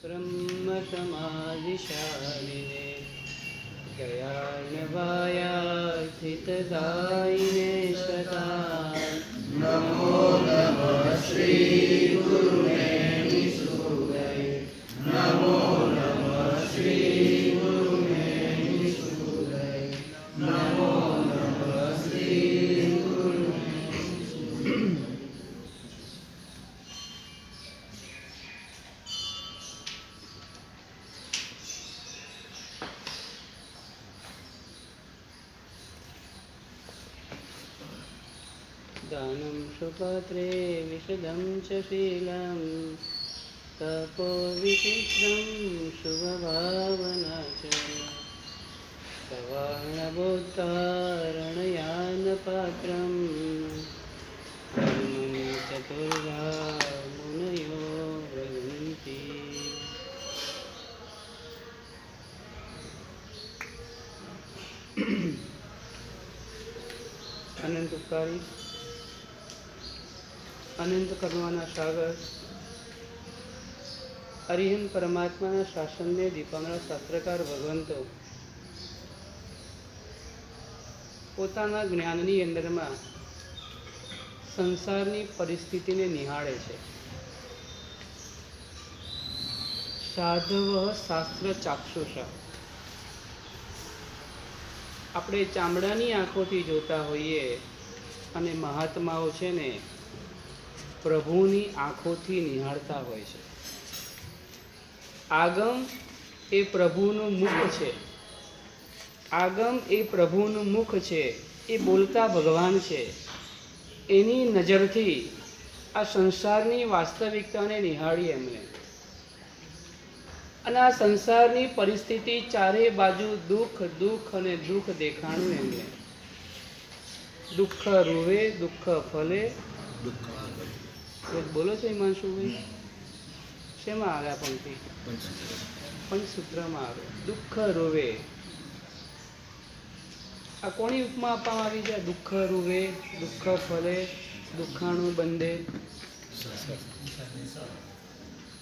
ब्रह्म समाधिशालिने दयार्णवायार्थितदायिने सदा नमो नमः श्री गुरुने निसूदय नमो नमः श्री गुरुने निसूदय नमो नमः श्री गुरुने दानं सुपात्रे विशदं च शीलं तपो विचित्रं शुभभावना च सवर्णबोद्धारणयानपात्रं धर्मं चतुर्धा मुनयो ब्रवीन्ति। अनंत उपकारी अनंत करुणाના સાગર અરિહંત પરમાત્માના શાસનને દીપાવનારા શાસ્ત્રકાર ભગવંતો પોતાના જ્ઞાનની અંદરમાં સંસારની પરિસ્થિતિને નિહાળે છે. સાધવ શાસ્ત્ર ચાક્ષુષા, આપણે ચામડાની આંખોથી જોતા હોઈએ અને મહાત્માઓ છે ને પ્રભુની આંખોથી નિહાળતા હોય છે. આગમ એ પ્રભુનું મુખ છે, આગમ એ પ્રભુનું મુખ છે, એ બોલતા ભગવાન છે. એની નજરથી આ સંસારની વાસ્તવિકતાને નિહાળી એમને, અને આ સંસારની પરિસ્થિતિ ચારે બાજુ દુઃખ દુઃખ અને દુઃખ દેખાણું એમને. દુઃખ રૂવે દુઃખ ફલે. બોલો છો હિમાંશુભાઈ? શેમાં આવ્યા પંક્તિ? પંચસૂત્રમાં આવે. દુઃખ રૂવે, આ કોની ઉપમા આપવામાં આવી છે? દુઃખ રૂવે દુઃખ ફલે દુઃખાણું બંધે.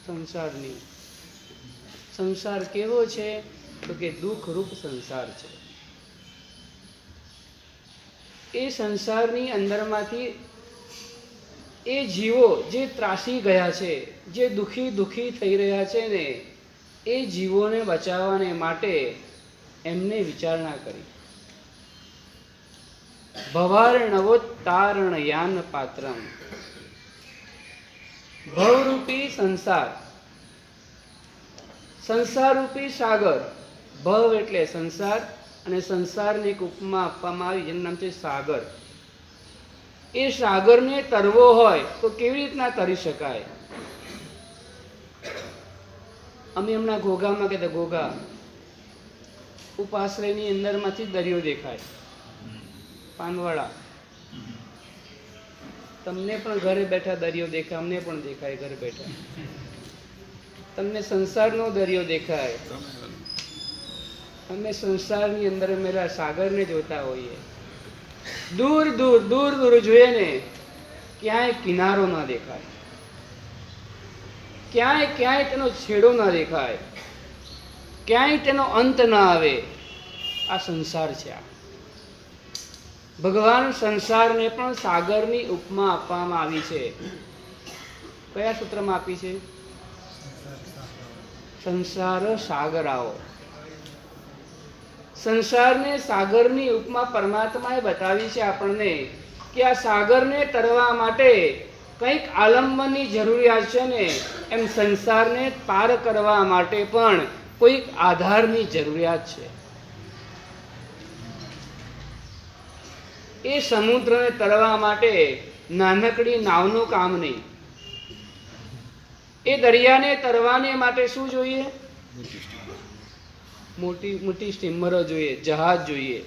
સંસારની. સંસાર કેવો છે? તો કે દુઃખ રૂપ સંસાર છે. એ સંસારની અંદરમાંથી એ જીવો જે ત્રાસી ગયા છે, જે દુઃખી થઈ રહ્યા છે ને, એ જીવોને બચાવવાને માટે એમને વિચારણા કરી. ભવાર્ણવોત્તારણ યાન પાત્રમ, ભવરૂપી સંસાર, સંસારરૂપી સાગર. ભવ એટલે સંસાર, અને સંસારને એક ઉપમા આપવામાં આવી જેનું નામ છે સાગર. એ સાગરને તરવો હોય તો કેવી રીતના તરી શકાય? અમે હમણાં ઘોઘામાં કહેતા, ઘોઘા ઉપાશ્રયની અંદરમાંથી દરિયો દેખાય, પાનવાળા. તમને પણ ઘરે બેઠા દરિયો દેખાય, અમને પણ દેખાય ઘરે બેઠા. તમને સંસારનો દરિયો દેખાય, અમે સંસારની અંદર મેરા સાગરને જોતા હોઈએ. દૂર દૂર દૂર દૂર જોઈએ ને, ક્યાંય કિનારો ના દેખાય, ક્યાંય ક્યાંય તેનો છેડો ના દેખાય, ક્યાંય તેનો અંત ના આવે. આ સંસાર છે. આ ભગવાન સંસારને પણ સાગરની ઉપમા આપવામાં આવી છે. કયા સૂત્રમાં આપી છે? સંસાર સાગર આવો. સંસારને સાગરની ઉપમા પરમાત્માએ બતાવી છે આપણને કે આ સાગરને તરવા માટે કંઈક આલંબનની જરૂરિયાત છે ને, એમ સંસારને પાર કરવા માટે પણ કોઈક આધારની જરૂરિયાત છે. એ સમુદ્રને તરવા માટે નાનકડી નાવનું કામ નહીં. એ દરિયાને તરવાને માટે શું જોઈએ? મોટી મોટી સ્ટીમરો જોઈએ, જહાજ જોઈએ.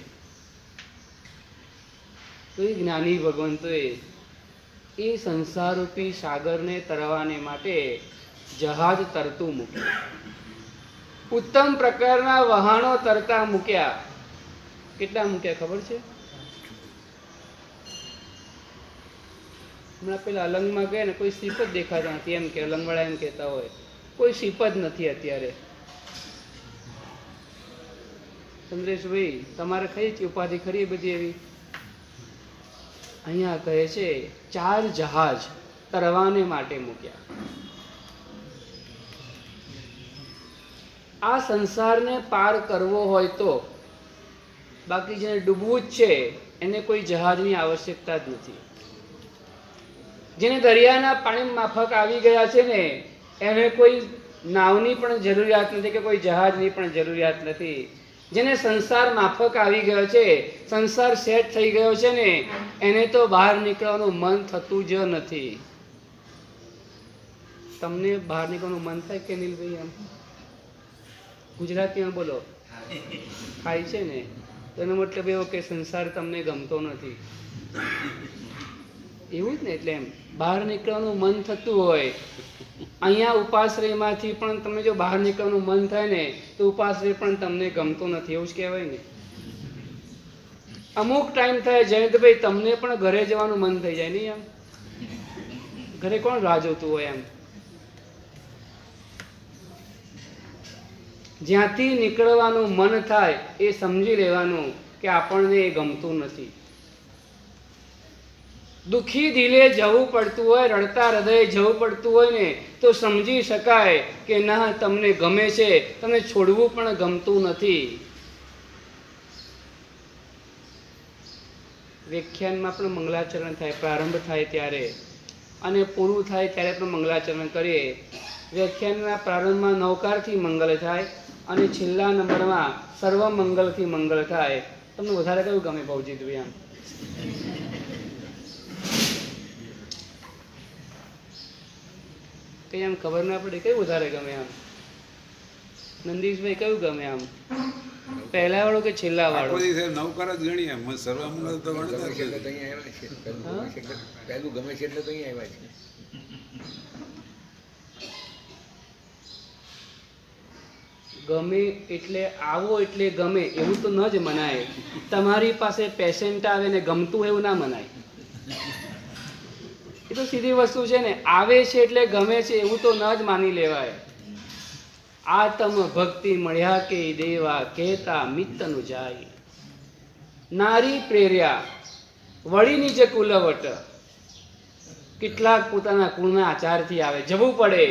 તો એ જ્ઞાની ભગવંતોએ એ સંસારરૂપી સાગરને તરવાને માટે જહાજ તરતું મૂક્યું. ઉત્તમ પ્રકારના વહાણો તરતા મૂક્યા. કેટલા મૂક્યા ખબર છે? હમણાં પેલા અલંગમાં ગયા ને કોઈ સીપ જ દેખાતા નથી, એમ કે અલંગવાળા એમ કહેતા હોય કોઈ સીપ જ નથી અત્યારે. ચંદ્રેશભાઈ, તમારે કઈ ઉપાધિ ખરી બધી એવી? અહીંયા કહે છે 4 જહાજ તરવાને માટે મૂક્યા. આ સંસારને પાર કરવો હોય તો, બાકી જેને ડૂબવું જ છે એને કોઈ જહાજની આવશ્યકતા જ નથી. જેને દરિયાના પાણી માફક આવી ગયા છે ને એને કોઈ નાવની પણ જરૂરિયાત નથી કે કોઈ જહાજની પણ જરૂરિયાત નથી. જેને સંસાર માફક આવી ગયો છે, સંસાર સેટ થઈ ગયો છે ને એને તો બહાર નીકળવાનું મન થતું જ નથી. તમને બહાર નીકળવાનું મન થાય કે નીલભાઈ? આમ ગુજરાતીમાં બોલો. થાય છે ને? તો એનો મતલબ એવો કે સંસાર તમને ગમતો નથી, એવું જ ને. એટલે એમ બહાર નીકળવાનું મન થતું હોય, અહીંયા ઉપાશ્રયમાંથી પણ તમને જો બહાર નીકળવાનું મન થાય ને તો ઉપાશ્રય પણ તમને ગમતો નથી, એવું જ કહેવાય ને. અમુક ટાઈમ થાય જયંતભાઈ તમને પણ ઘરે જવાનું મન થઈ જાય નહીં? આમ ઘરે કોણ રાહ જોતું હોય? એમ જ્યાંથી નીકળવાનું મન થાય એ સમજી લેવાનું કે આપણને એ ગમતું નથી. દુઃખી દિલે જવું પડતું હોય, રડતા હૃદયે જવું પડતું હોય ને તો સમજી શકાય કે ના તમને ગમે છે, તમને છોડવું પણ ગમતું નથી. વ્યાખ્યાનમાં પણ મંગલાચરણ થાય, પ્રારંભ થાય ત્યારે અને પૂરું થાય ત્યારે પણ મંગલાચરણ કરીએ. વ્યાખ્યાનના પ્રારંભમાં નવકારથી મંગલ થાય અને છેલ્લા નંબરમાં સર્વ મંગલથી મંગલ થાય. તમને વધારે કયું ગમે ભવજીતભાઈ? આમ કઈ આમ ખબર ના પડે કયું વધારે ગમે? આમ નંદીશભાઈ કયું ગમે? આમ પહેલા વાળો કે છેલ્લા વાળો? નવકાર જ ગણીએ. સર્વમંગલ તો પહેલું ગમે છે એટલે તો અહીંયા આવ્યા છે. ગમે એટલે આવો એટલે ગમે એવું તો ન જ મનાય. તમારી પાસે પેશન્ટ આવે ને ગમતું એવું ના મનાય. એ તો સીધી વસ્તુ છે ને. આવે છે એટલે ગમે છે એવું તો ન જ માની લેવાય. આતમ ભક્તિ મળ્યા કે દેવા કહેતા મિત્તનું જાય. નારી પ્રેર્યા વળી નીચે કુલવટ. કેટલાક પોતાના કુળના આચારથી આવે, જવું પડે.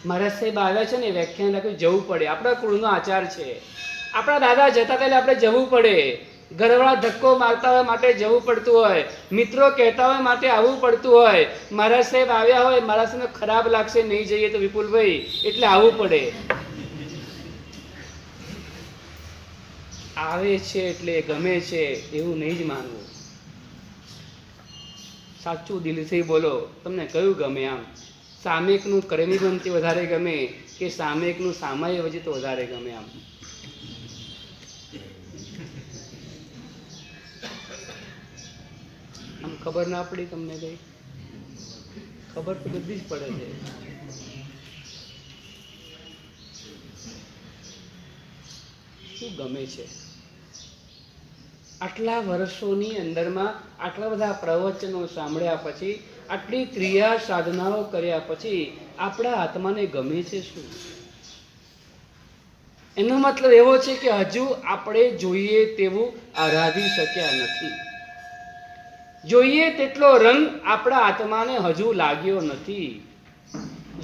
મહારાજ સાહેબ આવ્યા છે ને વ્યાખ્યાન રાખ્યું, જવું પડે. આપણા કુળનો આચાર છે. આપણા દાદા જતા પહેલા આપણે જવું પડે. ઘરવાળા ધક્કો મારતા હોય માટે જવું પડતું હોય, મિત્રો કહેતા હોય માટે આવવું પડતું હોય. મહારાજ સાહેબ આવ્યા હોય, મહારાજ સાહેબને ખરાબ લાગશે નહીં જઈએ તો વિપુલભાઈ એટલે આવવું પડે. આવે છે એટલે ગમે છે એવું નહીં જ માનવું. સાચું દિલથી બોલો, તમને કયું ગમે? આમ સામેકનું કરમી બનતી વધારે ગમે કે સામેકનું સામાય વજિત વધારે ગમે? આમ આમ ખબર ના પડી તમને? કઈ ખબર તો બધી જ પડે છે. શું ગમે છે? આટલા વર્ષોની અંદરમાં આટલા બધા પ્રવચનો સાંભળ્યા પછી, આટલી ક્રિયા સાધનાઓ કર્યા પછી આપણા આત્માને ગમે છે શું? એનો મતલબ એવો છે કે હજુ આપણે જોઈએ તેવું આરાધી શક્યા નથી. જોઈએ તેટલો રંગ આપણા આત્માને હજુ લાગ્યો નથી.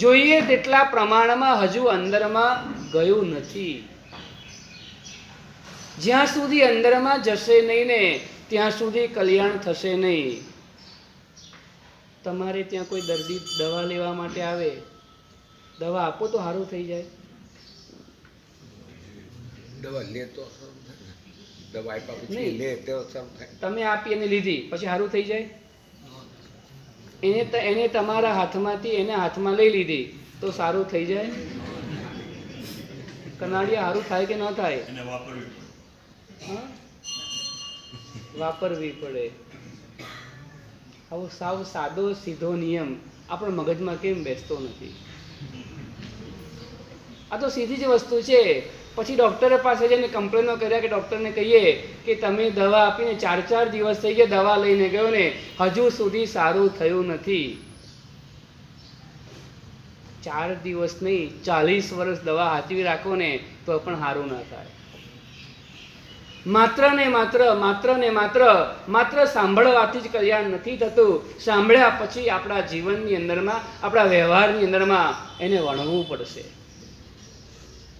જોઈએ તેટલા પ્રમાણમાં હજુ અંદરમાં ગયું નથી. જ્યાં સુધી અંદરમાં જશે નહીં ને ત્યાં સુધી કલ્યાણ થશે નહીં. તમારે ત્યાં કોઈ દર્દી દવા લેવા માટે આવે, દવા આપો તો સારું થઈ જાય. દવા લે તો દવા આપ્યા પછી લે તો સારું થાય. તમે આપી અને લીધી પછી સારું થઈ જાય? એને તમારા હાથમાંથી એને હાથમાં લઈ લીધી તો સારું થઈ જાય? કનાડિયા સારું થાય કે ન થાય? વાપરવી પડે. આવો સાવ સાદો સીધો નિયમ આપણા મગજમાં કેમ બેસતો નથી? આ તો સીધી જ વસ્તુ છે. પછી ડૉક્ટર પાસે જઈને કમ્પ્લેનો કર્યા કે ડૉક્ટરને કહીએ કે તમે દવા આપીને 4 દિવસ થઈ ગયા, દવા લઈને ગયો ને હજુ સુધી સારું થયું નથી. 4 દિવસ નહીં, 40 વર્ષ દવા હાથવી રાખો ને તો પણ સારું ના થાય. માત્ર ને માત્ર સાંભળવાથી જ કલ્યાણ નથી થતું. સાંભળ્યા પછી આપણા જીવનની અંદરમાં, આપણા વ્યવહારની અંદરમાં એને વણવું પડશે.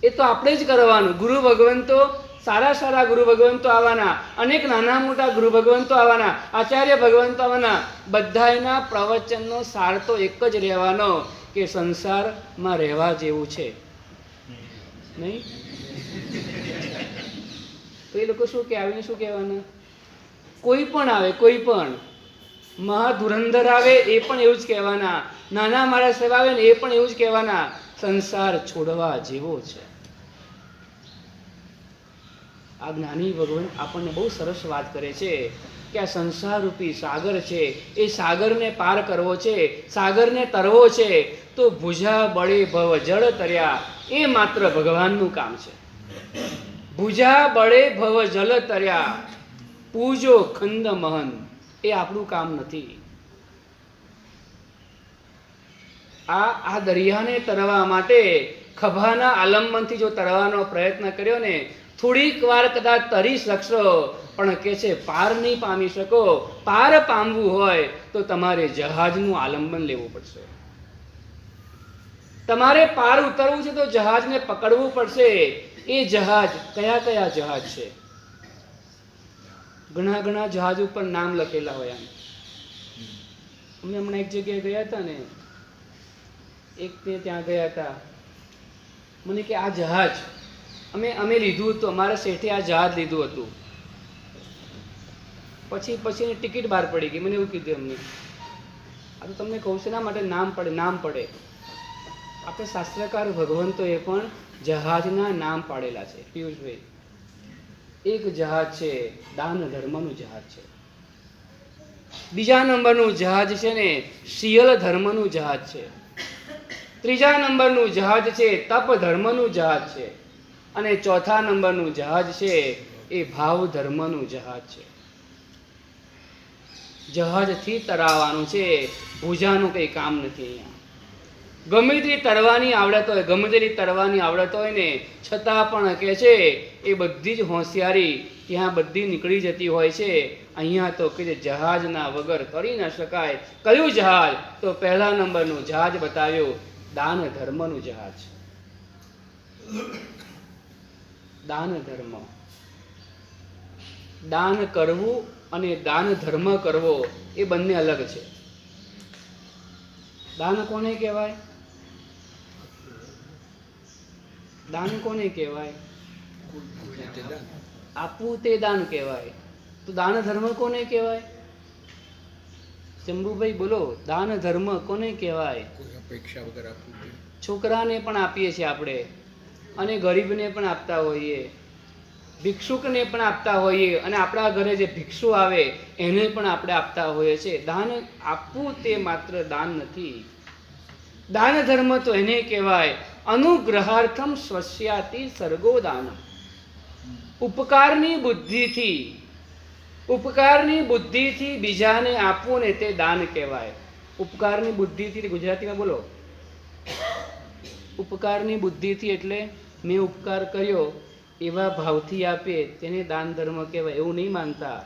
એ તો આપણે જ કરવાનું. ગુરુ ભગવંતો, સારા ગુરુ ભગવંતો આવવાના, અનેક નાના મોટા ગુરુ ભગવંતો આવવાના, આચાર્ય ભગવંતો આવવાના. બધાના પ્રવચનનો સાર તો એક જ રહેવાનો કે સંસારમાં રહેવા જેવું છે નહીં. તો એ લોકો શું કે આવીને શું કહેવાના? કોઈ પણ આવે, કોઈ પણ મહાધુરંધર આવે એ પણ એવું જ કહેવાના, નાના મારા સેવા આવે ને એ પણ એવું જ કહેવાના, સંસાર છોડવા જેવો છે. આ જ્ઞાની ભગવાન આપણને બહુ સરસ વાત કરે છે કે આ સંસાર રૂપી સાગર છે, એ સાગરને પાર કરવો છે, સાગરને તરવો છે, તો ભુજા બળે ભવ જળ તર્યા એ માત્ર ભગવાનનું કામ છે. ભુજા બળે ભવ જલ તર્યા પૂજો ખંડ મહન એ આપણું કામ નથી. આ દરિયાને તરવા માટે ખભાના આલંબનથી જો તરવાનો પ્રયત્ન કર્યો ને, થોડીક વાર કદાચ તરી શકશો, પણ કે છે પાર નહીં પામી શકો. પાર પામવું હોય તો તમારે જહાજનું આલંબન લેવું પડશે. તમારે પાર ઉતરવું છે તો જહાજને પકડવું પડશે. એ જહાજ કયા જહાજ છે? ઘણા જહાજ ઉપર નામ લખેલા હોય. અમે હમણાં એક જગ્યાએ ગયા હતા ને, ત્યાં ગયા હતા, મને કે આ જહાજ અમે લીધું હતું, અમારા શેઠે આ જહાજ લીધું હતું. પછી ટિકિટ બહાર પડી ગઈ. મને એવું કીધું અમને, આ તો તમને કહું છું ના માટે નામ પડે. આપણે શાસ્ત્રકાર ભગવંતો એ પણ જહાજના નામ પાડેલા છે. પિયુષભાઈ, એક જહાજ છે દાન ધર્મનું જહાજ છે. બીજા નંબરનું જહાજ છે ને શીલ ધર્મનું જહાજ છે. ત્રીજા નંબરનું જહાજ છે તપ ધર્મનું જહાજ છે. અને ચોથા નંબરનું જહાજ છે એ ભાવ ધર્મનું જહાજ છે. જહાજથી તરાવવાનું છે, ભુજાનું કંઈ કામ નથી. અહીંયા ગમે તે તરવાની આવડત હોય ને છતાં પણ કે છે એ બધી જ હોશિયારી ત્યાં બધી નીકળી જતી હોય છે. અહીંયા તો કે જહાજના વગર કરી ન શકાય. કયું જહાજ? તો પહેલા નંબરનું જહાજ બતાવ્યું, દાન ધર્મનું જહાજ. દાન ધર્મ, દાન કરવું અને દાન ધર્મ કરવો એ બંને અલગ છે. દાન કોને કહેવાય? દાન કોને કહેવાય? આપવું તે દાન કહેવાય. તો દાન ધર્મ કોને કહેવાય? શંભુભાઈ બોલો, દાન ધર્મ કોને કહેવાય? અપેક્ષા વગર આપવું. છોકરાને પણ આપીએ છીએ આપણે, અને ગરીબને પણ આપતા હોઈએ, ભિક્ષુકને પણ આપતા હોઈએ, અને આપણા ઘરે જે ભિક્ષુ આવે એને પણ આપણે આપતા હોઈએ છીએ. દાન આપવું તે માત્ર દાન નથી. દાન ધર્મ તો એને કહેવાય અનુગ્રહાર્થમ સ્વસ્યાતિ સર્ગો દાનમ. ઉપકારની બુદ્ધિથી બીજાને આપવું ને તે દાન કહેવાય. ઉપકારની બુદ્ધિથી ગુજરાતીમાં બોલો. ઉપકારની બુદ્ધિથી એટલે મેં ઉપકાર કર્યો એવા ભાવથી આપીએ તેને દાન ધર્મ કહેવાય. એવું નહીં માનતા.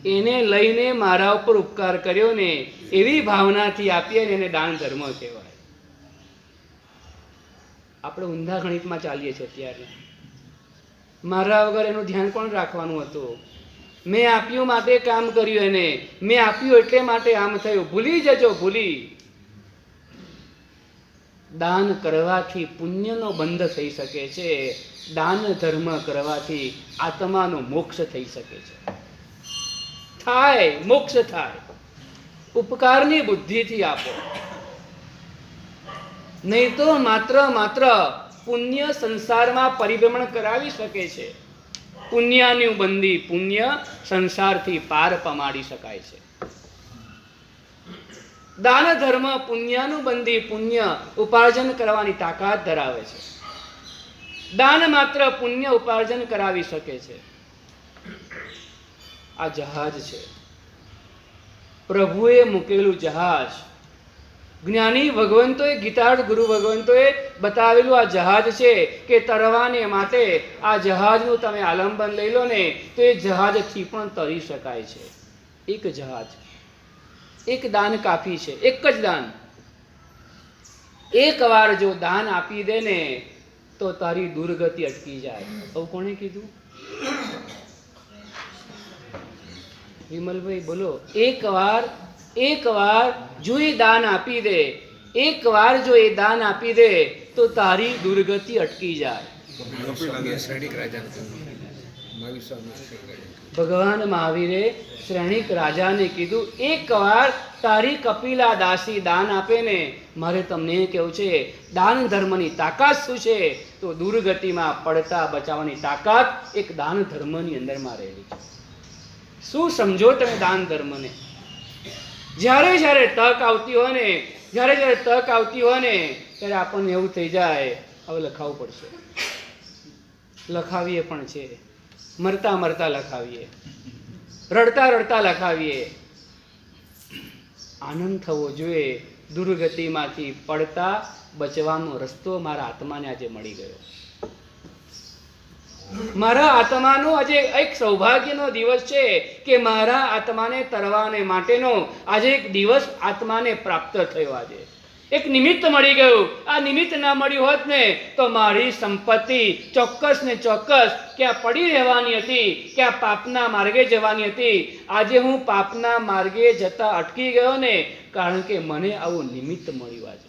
એને લઈને મારા ઉપર ઉપકાર કર્યો ને એવી ભાવનાથી આપીએ ને એને દાન ધર્મ કહેવાય. આપણે ઊંધા ગણિતમાં ચાલીએ છીએ અત્યારે. મારા વગર એનું ધ્યાન કોણ રાખવાનું હતું? મેં આપ્યું માટે કામ કર્યું, એને મેં આપ્યું એટલે માટે આમ થયું. ભૂલી જજો, ભૂલી. દાન કરવાથી પુણ્યનો બંધ થઈ શકે છે. દાન ધર્મ કરવાથી આત્માનો મોક્ષ થઈ શકે છે. મોક્ષ થાય. ઉપકારની બુદ્ધિથી આપો, નહીં તો માત્ર પુણ્ય સંસારમાં પરિભ્રમણ કરાવી શકે છે. પુણ્યનું બંધી પુણ્ય સંસારથી પાર પમાડી શકાય છે. દાન ધર્મ પુણ્યનું બંધી પુણ્ય ઉપાર્જન કરવાની તાકાત ધરાવે છે. દાન માત્ર પુણ્ય ઉપાર્જન કરાવી શકે છે. આ જહાજ છે, પ્રભુએ મૂકેલું જહાજ. જ્ઞાની ભગવંતોએ, ગીતાર્થ ગુરુ ભગવંતોએ બતાવેલું આ જહાજ છે કે તરવાને માટે આ જહાજનું તમે આલંબન લઈ લો ને તો એ જહાજથી પણ તરી શકાય છે. એક જહાજ, એક દાન કાફી છે, એક જ દાન. એક વાર જો દાન આપી દે ને તો તારી દુર્ગતિ અટકી જાય. આવું કોણે કીધું? વિમલભાઈ બોલો. એક વાર જો એ દાન આપી દે, એક વાર જો એ દાન આપી દે તો તારી દુર્ગતિ અટકી જાય. શ્રેણિક રાજાને કહ્યું. મહાવીર સ્વામી શ્રેણિક રાજા. ભગવાન મહાવીરે શ્રેણિક રાજાને કીધું, એક વાર તારી કપિલા દાસી દાન આપે ને, મારે તમને કેવું છે દાન ધર્મની તાકાત શું છે? તો દુર્ગતિમાં પડતા બચાવવાની તાકાત એક દાન ધર્મની અંદરમાં રહેલી છે. શું સમજો તમે દાન ધર્મને? જ્યારે જ્યારે તક આવતી હોય ને, ત્યારે આપણને એવું થઈ જાય હવે લખાવવું પડશે. લખાવીએ પણ છે, મરતા મરતા લખાવીએ, રડતા રડતા લખાવીએ. આનંદ થવો જોઈએ. દુર્ગતિમાંથી પડતા બચવાનો રસ્તો મારા આત્માને આજે મળી ગયો. મારા આત્માનો આજે એક સૌભાગ્યનો દિવસ છે કે મારા આત્માને તરવાને માટેનો આજે એક દિવસ આત્માને પ્રાપ્ત થયો. આજે એક નિમિત્ત મળી ગયું. આ નિમિત્ત ના મળ્યું હોત ને તો મારી સંપત્તિ ચોક્કસ ને ચોક્કસ ક્યાં પડી રહેવાની હતી, ક્યાં પાપના માર્ગે જવાની હતી. આજે હું પાપના માર્ગે જતા અટકી ગયો ને, કારણ કે મને આવું નિમિત્ત મળ્યું. આજે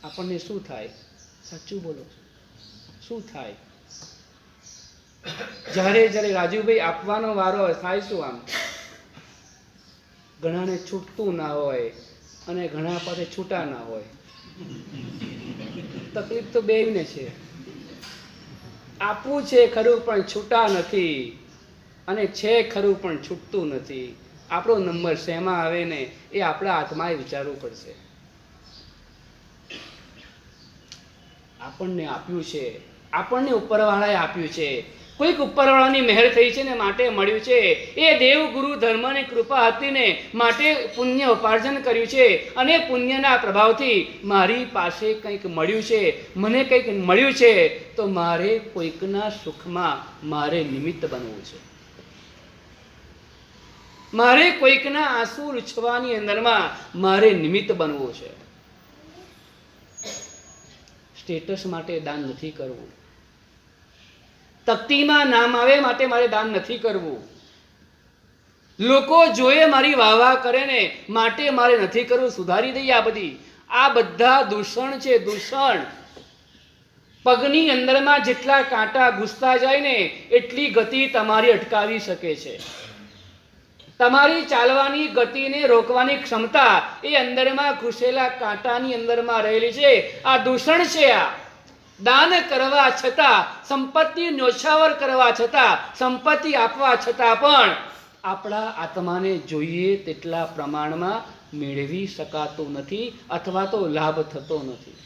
આપણને શું થાય? સાચું બોલો, શું થાય? જ્યારે જ્યારે રાજુભાઈ આપવાનો વારો થાય શું? આમ ઘણાને છૂટતું ના હોય અને ઘણા પાસે છૂટા ના હોય. તકલીફ તો બેયને છે. આપવું છે ખરું પણ છૂટા નથી, અને છે ખરું પણ છૂટતું નથી. આપણો નંબર શેમાં આવે ને એ આપણા હાથમાં વિચારવું પડશે. આપણને આપ્યું છે, આપણને ઉપરવાળાએ આપ્યું છે. કોઈક ઉપરવાળાની મહેર થઈ છે ને માટે મળ્યું છે. એ દેવ ગુરુ ધર્મની કૃપા હતી ને માટે પુણ્ય ઉપાર્જન કર્યું છે, અને પુણ્યના પ્રભાવથી મારી પાસે કંઈક મળ્યું છે, મને કંઈક મળ્યું છે. તો મારે કોઈકના સુખમાં મારે નિમિત્ત બનવું છે. મારે કોઈકના આંસુ લૂછવાની અંદરમાં મારે નિમિત્ત બનવું છે. સ્ટેટસ માટે દાન નથી કરવું. તકતીમાં નામ આવે માટે મારે દાન નથી કરવું. લોકો જોએ મારી વાહ કરે ને માટે મારે નથી કરવું. સુધારી દઈએ આ બધા દૂષણ છે, દૂષણ. પગની અંદરમાં જેટલા કાંટા ઘૂસતા જાય ને એટલી ગતિ તમારી અટકાવી શકે છે. તમારી ચાલવાની ગતિને રોકવાની ક્ષમતા એ અંદરમાં ઘૂસેલા કાંટાની અંદરમાં રહેલી છે. આ દૂષણ છે. આ દાન કરવા છતાં, સંપત્તિ ન્યોછાવર કરવા છતાં, સંપત્તિ આપવા છતાં પણ આપણા આત્માને જોઈએ તેટલા પ્રમાણમાં મેળવી શકાતું નથી, અથવા તો લાભ થતો નથી.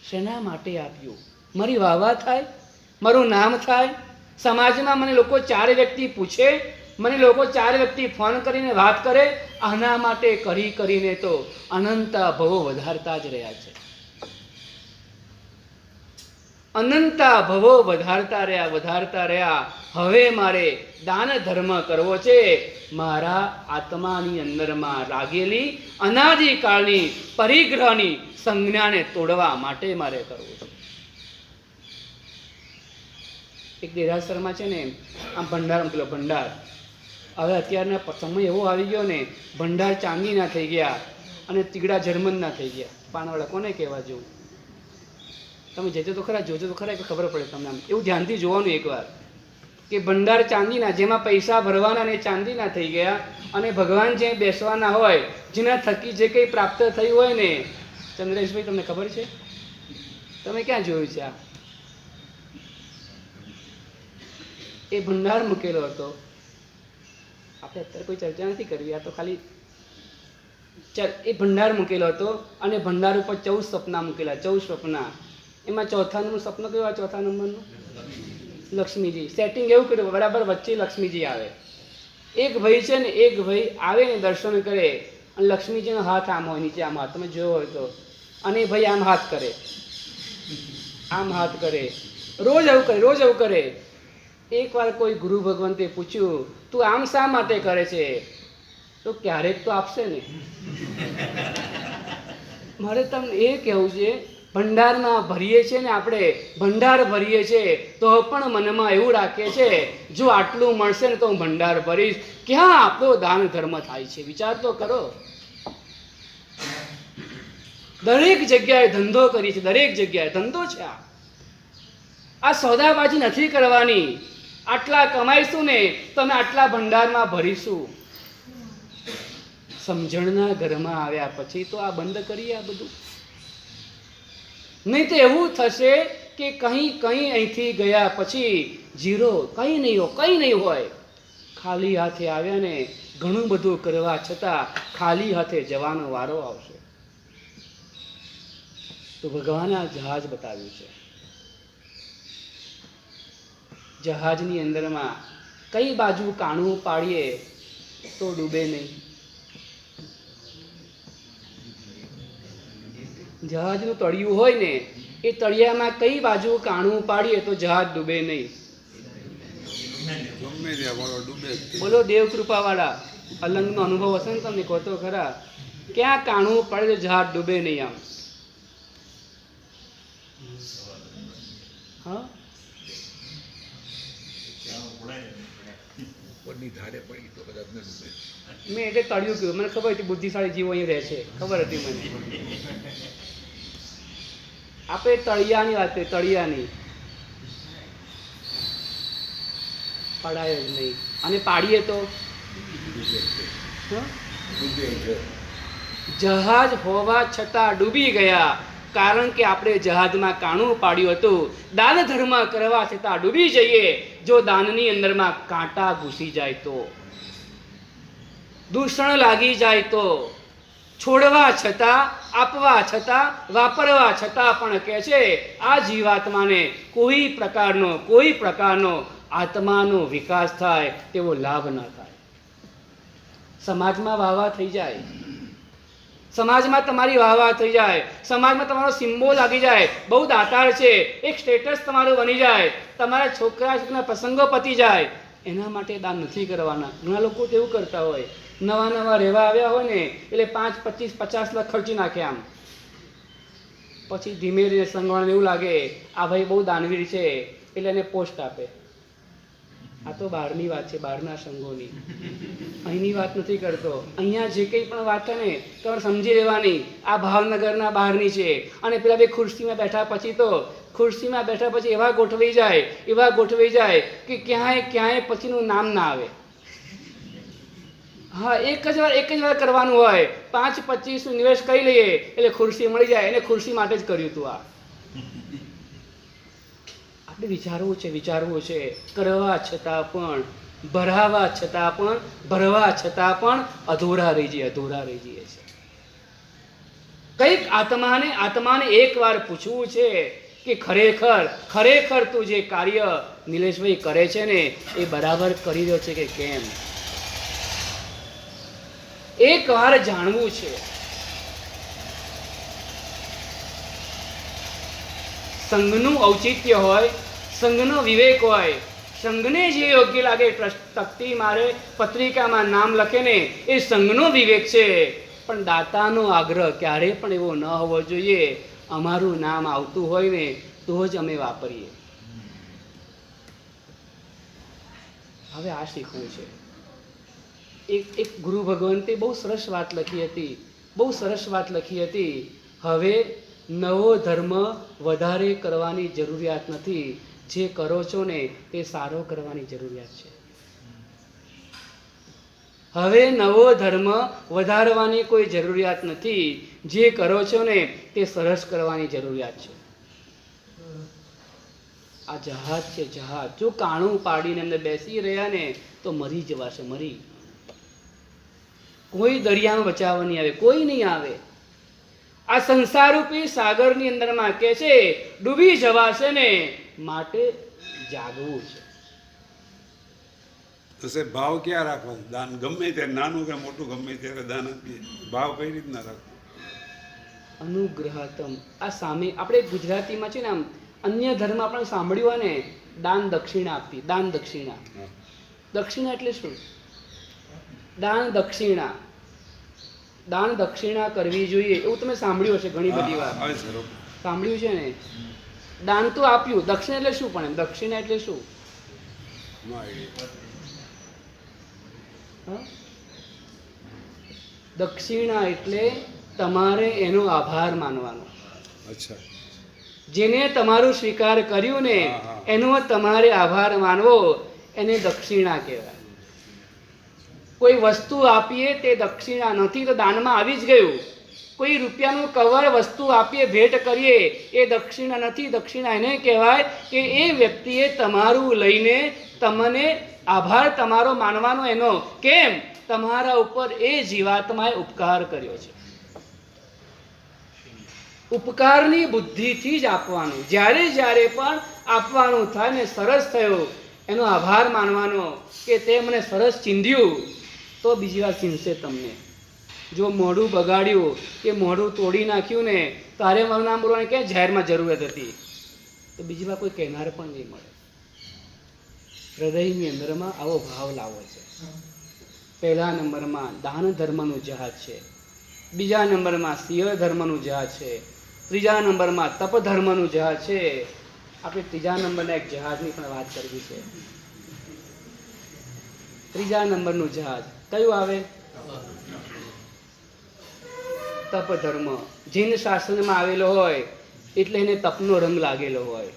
શેના માટે આપ્યું? મારી વાહ થાય, મારું નામ થાય, સમાજમાં મને લોકો 4 વ્યક્તિ પૂછે, મને લોકો 4 વ્યક્તિ ફોન કરીને વાત કરે. આના માટે કરીને તો અનંત ભવો વધારતા જ રહ્યા છે. અનંત ભવો વધારતા રહ્યા. હવે મારે દાન ધર્મ કરવો છે. મારા આત્માની અંદરમાં લાગેલી અનાદિકાળની પરિગ્રહની સંજ્ઞાને તોડવા માટે મારે કરવું છે. એક દેરાસરમાં છે ને આમ ભંડાર, ભંડાર હવે અત્યારના સમય એવો આવી ગયો ને, ભંડાર ચાંદીના થઈ ગયા અને તીગડા જર્મનના થઈ ગયા. પાનવાળા કોને કહેવા જેવું? તમે જજો તો ખરા, જોજો તો ખરા, કે ખબર પડે તમને. આમ એવું ધ્યાનથી જોવાનું એકવાર કે ભંડાર ચાંદીના, જેમાં પૈસા ભરવાના ને ચાંદીના થઈ ગયા, અને ભગવાન જે બેસવાના હોય, જેના થકી જે કંઈ પ્રાપ્ત થયું હોય ને. ચંદ્રેશભાઈ તમને ખબર છે? તમે ક્યાં જોયું છે? આ એ ભંડાર મૂકેલો હતો. આપણે અત્યારે કોઈ ચર્ચા નથી કરવી, આ તો ખાલી ચાલ એ ભંડાર મૂકેલો હતો અને ભંડાર ઉપર 14 સપના મૂકેલા, 14 સપના. એમાં ચોથા નંબર સપનું કયું? ચોથા નંબરનું લક્ષ્મીજી. સેટિંગ એવું કર્યું બરાબર વચ્ચે લક્ષ્મીજી આવે. એક ભાઈ છે ને, એક ભાઈ આવે ને દર્શન કરે અને લક્ષ્મીજીનો હાથ આમ હોય નીચે, આમ હાથ તમે જોયો હોય તો, અને ભાઈ આમ હાથ કરે, આમ હાથ કરે, રોજ આવું કરે, રોજ આવું કરે. એકવાર કોઈ ગુરુ ભગવંતે પૂછ્યું, તું આમ શા માટે કરે છે? તો ક્યારેક તો આપશે ને. મારે તમને એ કહેવું છે, ભંડારમાં ભરીએ છીએ ને આપણે, ભંડાર ભરીએ છીએ તો પણ મનમાં એવું રાખીએ છે, જો આટલું મળશે ને તો હું ભંડાર ભરીશ. ક્યાં આપણો દાન ધર્મ થાય છે? વિચાર તો કરો. દરેક જગ્યાએ ધંધો કરી છે, દરેક જગ્યાએ ધંધો છે. આ સોદાબાજી નથી કરવાની. આટલા કમાઈશું ને તો અમે આટલા ભંડારમાં ભરીશું. સમજણના ઘરમાં આવ્યા પછી તો આ બંધ કરીએ આ બધું. નહીં તો એવું થશે કે કંઈ અહીંથી ગયા પછી જીરો, કંઈ નહીં હોય. ખાલી હાથે આવ્યા ને ઘણું બધું કરવા છતાં ખાલી હાથે જવાનો વારો આવશે. તો ભગવાને આ જહાજ બતાવ્યું છે. જહાજની અંદરમાં કઈ બાજુ કાણું પાડીએ તો ડૂબે નહીં. જહાજનું તળિયું હોય ને, એ તળિયામાં કઈ બાજુ કાણું પાડીએ તો જહાજ ડૂબે નહીં. ગમે ત્યાં વાળો ડૂબે જ તે. બોલો દેવ કૃપા વાળા, અલંગનો અનુભવ હશે ને તમને, કહો તો ખરા. ક્યાં કાણું પડે તો જહાજ ડૂબે નહીં. આમ હા, ઉપરની ધારે પડી તો કદાચ ન ડૂબે. મેં એટલે તળિયું કીધું. મને ખબર હતી બુદ્ધિશાળી જીવો અહીં રહે છે, ખબર હતી મને. આપણે તળિયાની વાત કરીએ, તળિયાની. પડાય જ નહીં. અને પાડીએ તો ડૂબે જ તે. હા? ડૂબે જ. જહાજ હોવા છતાં ડૂબી ગયા, કારણ કે આપણે જહાજમાં કાણું પાડ્યું હતું. દાન ધર્મ કરવા છતાં ડૂબી જઈએ. જો દાનની અંદરમાં કાંટા ઘૂસી જાય તો, દૂષણ લાગી જાય તો, છોડવા છતાં, આપવા છતાં, વાપરવા છતાં પણ કહે છે આ જીવાત્માને કોઈ પ્રકારનો આત્માનો વિકાસ થાય તેવો લાભ ન થાય. સમાજમાં વાહવા થઈ જાય, સમાજમાં તમારી વાહવા થઈ જાય, સમાજમાં તમારો સિમ્બોલ લાગી જાય, બહુ દાતાર છે, એક સ્ટેટસ તમારું બની જાય, તમારા છોકરા પ્રસંગો પતી જાય, એના માટે દાન નથી કરવાના. ઘણા લોકો તો એવું કરતા હોય, નવા રહેવા આવ્યા હોય ને એટલે 5, 25, 50 લાખ ખર્ચી નાખે. આમ પછી ધીમે ધીમે સંગવાળાને એવું લાગે આ ભાઈ બહુ દાનવીર છે એટલે એને પોસ્ટ આપે. આ તો બહારની વાત છે, બહારના સંઘોની, અહીંની વાત નથી કરતો. અહીંયા જે કંઈ પણ વાત છે ને તમારે સમજી લેવાની, આ ભાવનગરના બહારની છે. અને પેલા બે ખુરશીમાં બેઠા પછી એવા ગોઠવાઈ જાય કે ક્યાંય પછીનું નામ ના આવે. હા, એક જ વાર કરવાનું હોય, 5, 25 ઇન્વેસ્ટ કરી લઈએ એટલે ખુરશી મળી જાય. એને ખુરશી માટે જ કર્યું હતું. આ આપણે વિચારવું છે. કરવા છતાં પણ, ભરવા છતાં પણ અધૂરા રહી જઈએ છે. કંઈક આત્માને એકવાર પૂછવું છે કે ખરેખર તું જે કાર્ય નિલેશભાઈ કરે છે ને એ બરાબર કરી રહ્યો છે કે કેમ. એકવાર જાણવું છે. સંઘનું ઔચિત્ય હોય, સંઘનો વિવેક હોય, સંઘને જે યોગ્ય લાગે તકતી મારે પત્રિકામાં નામ લખે ને એ સંઘનો વિવેક છે. પણ દાતાનો આગ્રહ ક્યારેય પણ એવો ન હોવો જોઈએ અમારું નામ આવતું હોય ને તો જ અમે વાપરીએ. હવે આ શીખવું છે. એક ગુરુ ભગવંતે બહુ સરસ વાત લખી હતી. હવે નવો ધર્મ વધારે કરવાની જરૂરિયાત નથી, જે કરો છો ને તે સારો કરવાની જરૂરિયાત છે. હવે નવો ધર્મ વધારવાની કોઈ જરૂરિયાત નથી, જે કરો છો ને તે સરસ કરવાની જરૂરિયાત છે. આ જહાજ છે, જહાજ. જો કાણું પાડીને અંદર બેસી રહ્યા ને તો મરી જવાશે. કોઈ દરિયામાં બચાવવા નહીં આવે, કોઈ નહીં આવે. આ સંસારરૂપી સાગરની અંદરમાં કે છે ડૂબી જવાશે ને, માટે જાગવું છે. તો સાહેબ ભાવ ક્યાં રાખવા? દાન ગમે ત્યારે નાનું કે મોટું ગમે ત્યારે દાન આપીએ, ભાવ કઈ રીતના રાખવો? અનુગ્રહતમ. આ સામે આપણે ગુજરાતીમાં છે ને, આમ અન્ય ધર્મ આપણે સાંભળ્યું હોય ને, દાન દક્ષિણા આપવી. દાન દક્ષિણા, દક્ષિણા એટલે શું? દાન દક્ષિણા, દાન દક્ષિણા કરવી જોઈએ એવું તમે સાંભળ્યું હશે ઘણી બધી વાર. આવે સર. સાંભળ્યું છે ને? દાન તો આપ્યું, દક્ષિણા એટલે શું? પણ દક્ષિણા એટલે શું? નો આઈડિયા. હા? દક્ષિણા એટલે તમારે એનો આભાર માનવાનો. અચ્છા. જેને તમારું સ્વીકાર કર્યું ને હા, હા. એનો તમારે આભાર માનવો, એને દક્ષિણા કહેવાય. કોઈ વસ્તુ આપીએ તે દક્ષિણા નથી, તો દાનમાં આવી જ ગયું. કોઈ રૂપિયાનું કવર વસ્તુ આપીએ, ભેટ કરીએ, એ દક્ષિણા નથી. દક્ષિણા એને કહેવાય કે એ વ્યક્તિએ તમારું લઈને તમને આભાર તમારો માનવાનો એનો. કેમ? તમારા ઉપર એ જીવાત્માએ ઉપકાર કર્યો છે. ઉપકારની બુદ્ધિથી જ આપવાનું. જ્યારે જ્યારે પણ આપવાનું થાય ને, સરસ થયો એનો આભાર માનવાનો કે તે મને સરસ ચીંધ્યું, તો બીજી વાર ચીંધશે તમને. જો મોઢું બગાડ્યું કે મોઢું તોડી નાખ્યું ને, તારે મારું નામ બોલવાની ક્યાં જાહેરમાં જરૂરત હતી, તો બીજી વાર કોઈ કહેનાર પણ નહીં મળે. હૃદયની અંદરમાં આવો ભાવ લાવો છે. પહેલા નંબરમાં દાન ધર્મનું જહાજ છે, બીજા નંબરમાં સિંહ ધર્મનું જહાજ છે, ત્રીજા નંબરમાં તપ ધર્મનું જહાજ છે. આપણે ત્રીજા નંબરના એક જહાજની પણ વાત કરવી છે. ત્રીજા નંબરનું જહાજ કયું આવે? તપ ધર્મ. જૈન શાસ્ત્રમાં આવેલો હોય એટલે એને તપનો રંગ લાગેલો હોય.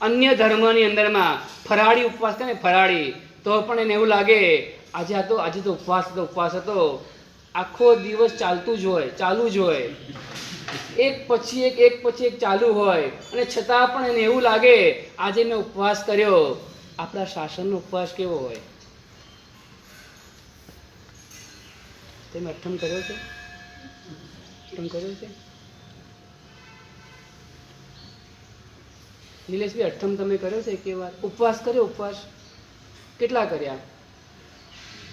અન્ય ધર્મની અંદરમાં ફરાળી ઉપવાસ કરે ને, ફરાળી, તો પણ એને એવું લાગે આજે તો ઉપવાસ હતો. આખો દિવસ ચાલતું જ હોય, ચાલુ જ હોય, એક પછી એક ચાલુ હોય, અને છતાં પણ એને એવું લાગે આજે મેં ઉપવાસ કર્યો. આપણા શાસનનો ઉપવાસ કેવો હોય? તમે અઠમ કર્યો છે? અઠમ કર્યો છે? નિલેશભાઈ, અઠમ તમે કર્યો છે? એક વાર ઉપવાસ કર્યો? ઉપવાસ કેટલા કર્યા?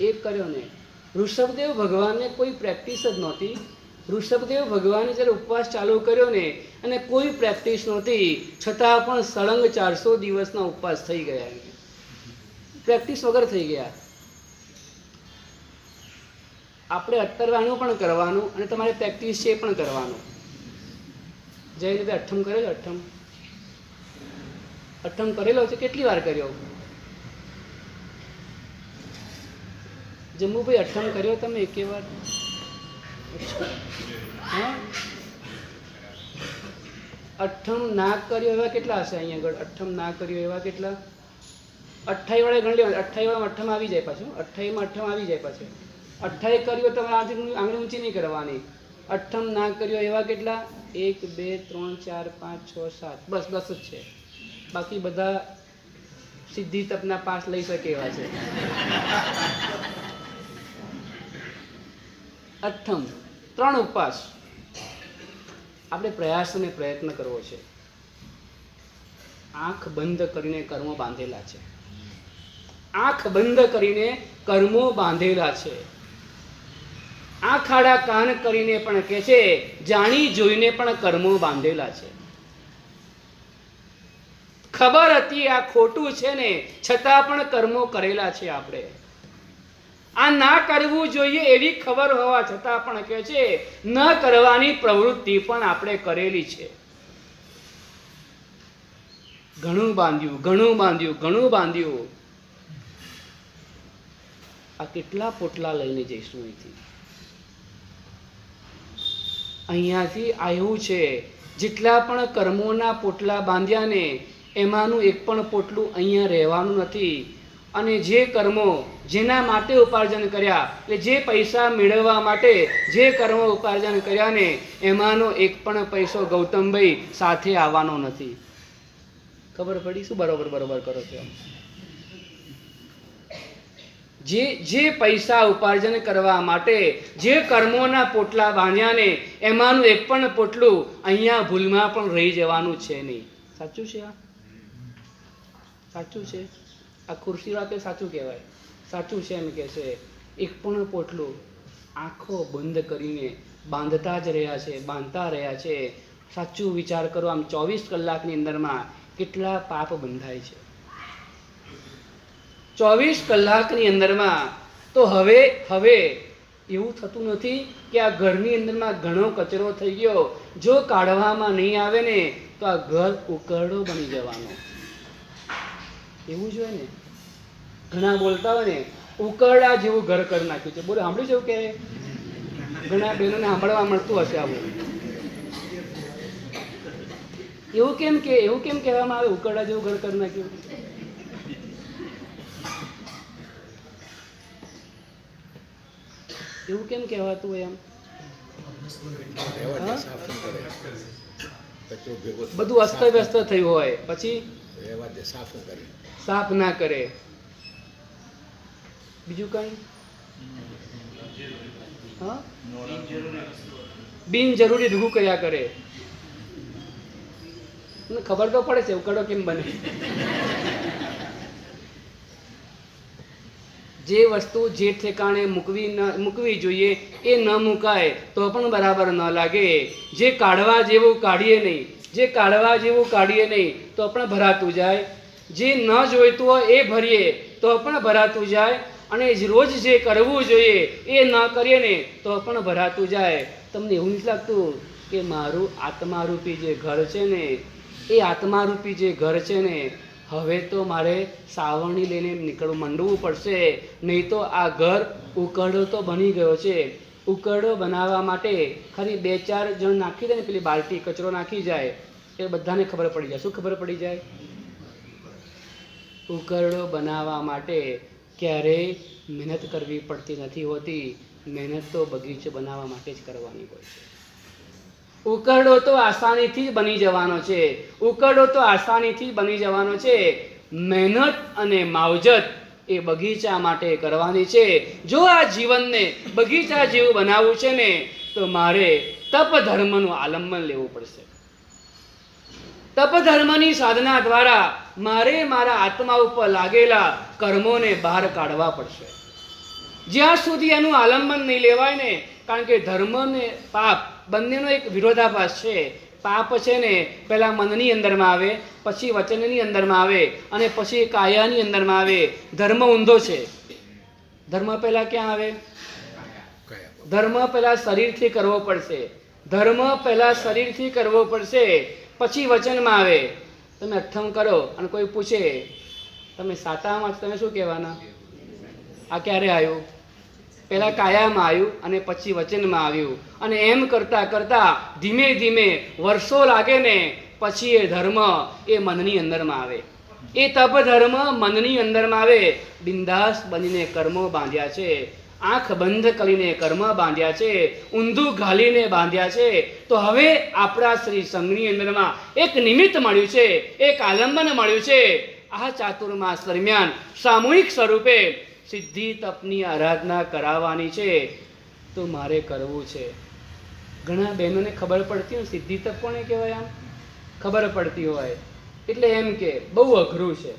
એક કર્યો ને. ઋષભદેવ ભગવાનને કોઈ પ્રેક્ટિસ જ નહોતી. ઋષભદેવ ભગવાને જ્યારે ઉપવાસ ચાલુ કર્યો ને, અને કોઈ પ્રેક્ટિસ નહોતી, છતાં પણ સળંગ 400 દિવસના ઉપવાસ થઈ ગયા. પ્રેક્ટિસ વગર થઈ ગયા. આપણે અત્તરવાનું પણ કરવાનું, અને તમારે પ્રેક્ટિસ છે એ પણ કરવાનું. જયભાઈ, અઠમ કર્યો છે? અઠમ કરેલો છે? કેટલી વાર કર્યો? જમ્મુભાઈ, અઠમ કર્યો તમે એકે વાર? હા, અઠમ ના કર્યો એવા કેટલા હશે અહીંયા આગળ? અઠમ ના કર્યો એવા કેટલા? 28 વાળે ગણી લેવા. 28 વાળામાં અઠમ આવી જાય પાછું. 28 માં અઠમ આવી જાય પાછું. 28 કર્યો તમે આંગળી ઊંચી નહીં કરવાની. અઠમ ના કર્યો એવા કેટલા? 1 2 3 4 5 6 7, બસ 10 જ છે. બાકી બધા સિદ્ધિ તપના પાસ લઈ શકે એવા છે. અઠમ 3 ઉપવાસ. આપણે પ્રયાસ અને પ્રયત્ન કરવો છે. આંખ બંધ કરીને કર્મો બાંધેલા છે. આંખ બંધ કરીને કર્મો બાંધેલા છે. આંખ આડા કાન કરીને પણ કહે છે, જાણી જોઈને પણ કર્મો બાંધેલા છે. ખબર હતી આ ખોટું છે ને, છતાં પણ કર્મો કરેલા છે. આપણે આ ના કરવું જોઈએ એવી ખબર હોવા છતાં પણ કહે છે, ન કરવાની પ્રવૃત્તિ પણ આપણે કરેલી છે. ઘણું બાંધ્યું. આ કેટલા પોટલા લઈને જઈશું અહીંયાથી આવ્યું છે. જેટલા પણ કર્મોના પોટલા બાંધ્યા ને, એમાંનું એક પણ પોટલું અહીંયા રહેવાનું નથી. અને જે કર્મો જેના માટે ઉપાર્જન કર્યા, એટલે જે પૈસા મેળવવા માટે જે કર્મો ઉપાર્જન કર્યા ને, એમાંનો એક પણ પૈસો ગૌતમભાઈ સાથે આવવાનો નથી. ખબર પડી? શું બરોબર કરો છો? જે પૈસા ઉપાર્જન કરવા માટે જે કર્મોના પોટલા બાંધ્યા ને એમાંનું એક પણ પોટલું અહીંયા ભૂલમાં પણ રહી જવાનું છે નહીં. સાચું છે આ? સાચું છે? આ ખુરશી વાતે સાચું કહેવાય. સાચું છે એમ કે છે. એક પણ પોટલું આંખો બંધ કરીને બાંધતા જ રહ્યા છે, બાંધતા રહ્યા છે. સાચું વિચાર કરો, આમ 24 કલાકની અંદરમાં કેટલા પાપ બંધાય છે. 24 કલાકની અંદરમાં તો હવે એવું થતું નથી કે આ ઘરની અંદરમાં ઘણો કચરો થઈ ગયો, જો કાઢવામાં નહીં આવે ને તો આ ઘર ઉકરડો બની જવાનો. એવું જ હોય ને. ઘણા બોલતા હોય ને ઉકરડા જેવું ઘર કરી નાખ્યું છે. બોલે સાંભળ્યું જેવું કે ઘણા બહેનોને સાંભળવા મળતું હશે આવું. એવું કેમ કહેવામાં આવે ઉકરડા જેવું ઘર કરી નાખ્યું? એવું કેમ કહેવાતું હોય? એમ બધું અસ્તવ્યસ્ત થયું હોય પછી સાફ ના કરે. બીજું કઈ? હા, બિનજરૂરી ભેગું કર્યા કરે. ખબર તો પડે છે ઉકરડો કેમ બને. જે વસ્તુ જે ઠેકાણે મૂકવી જોઈએ એ ન મુકાય તો પણ બરાબર ન લાગે. જે કાઢવા જેવું કાઢીએ નહીં તો પણ ભરાતું જાય. જે ન જોઈતું હોય એ ભરીએ તો પણ ભરાતું જાય. અને રોજ જે કરવું જોઈએ એ ન કરીએ ને તો પણ ભરાતું જાય. તમને એવું નથી લાગતું કે મારું આત્મારૂપી જે ઘર છે ને એ આત્મારૂપી જે ઘર છે ને હવે તો મારે સાવરણી લઈને માંડવું પડશે, નહીં તો આ ઘર ઉકરડો તો બની ગયો છે. ઉકરડો બનાવવા માટે ખાલી 2-4 જણ નાખી દે ને પેલી બાલટી કચરો નાખી જાય એ બધાને ખબર પડી જાય. શું ખબર પડી જાય? ઉકરડો બનાવવા માટે ક્યારેય મહેનત કરવી પડતી નથી હોતી. મહેનત તો બગીચો બનાવવા માટે જ કરવાની હોય છે. ઉકરડો તો આસાનીથી જ બની જવાનો છે. મહેનત અને માવજત એ બગીચા માટે કરવાની છે. જો આ જીવનને બગીચા જેવું બનાવવું છે ને તો મારે તપ ધર્મનું આલંબન લેવું પડશે. તપ ધર્મની સાધના દ્વારા મારે મારા આત્મા ઉપર લાગેલા કર્મોને બહાર કાઢવા પડશે. જ્યાં સુધી એનું આલંબન નહીં લેવાય ને, કારણ કે ધર્મ ને પાપ બંનેનો એક વિરોધાભાસ છે. પાપ છે ને પહેલા મનની અંદરમાં આવે, પછી વચનની અંદરમાં આવે અને પછી કાયાની અંદરમાં આવે. ધર્મ ઊંધો છે. ધર્મ પહેલા ક્યાં આવે? ધર્મ પહેલા શરીરથી કરવો પડશે. પછી વચનમાં આવે. તમે અઠ્ઠમ કરો અને કોઈ પૂછે તમે સાતામાં તમે શું કહેવાના? આ ક્યારે આવ્યું? પહેલા કાયામાં આવ્યું અને પછી વચનમાં આવ્યું. અને એમ કરતા કરતા ધીમે ધીમે વર્ષો લાગે ને પછી એ ધર્મ એ મનની અંદરમાં આવે. એ તપ ધર્મ મનની અંદરમાં આવે. બિંદાસ બનીને કર્મો બાંધ્યા છે, આંખ બંધ કરીને કર્મ બાંધ્યા છે, ઊંધું ઘાલીને બાંધ્યા છે. તો હવે આપણા શ્રી સંઘની અંદરમાં એક નિમિત્ત મળ્યું છે, એક આલંબન મળ્યું છે. આ ચાતુર્માસ દરમિયાન સામૂહિક સ્વરૂપે સિદ્ધિ તપની આરાધના કરાવવાની છે. તો મારે કરવું છે. ઘણા બહેનોને ખબર પડતી હોય સિદ્ધિ તપ કોને કહેવાય, આમ ખબર પડતી હોય એટલે એમ કે બહુ અઘરું છે.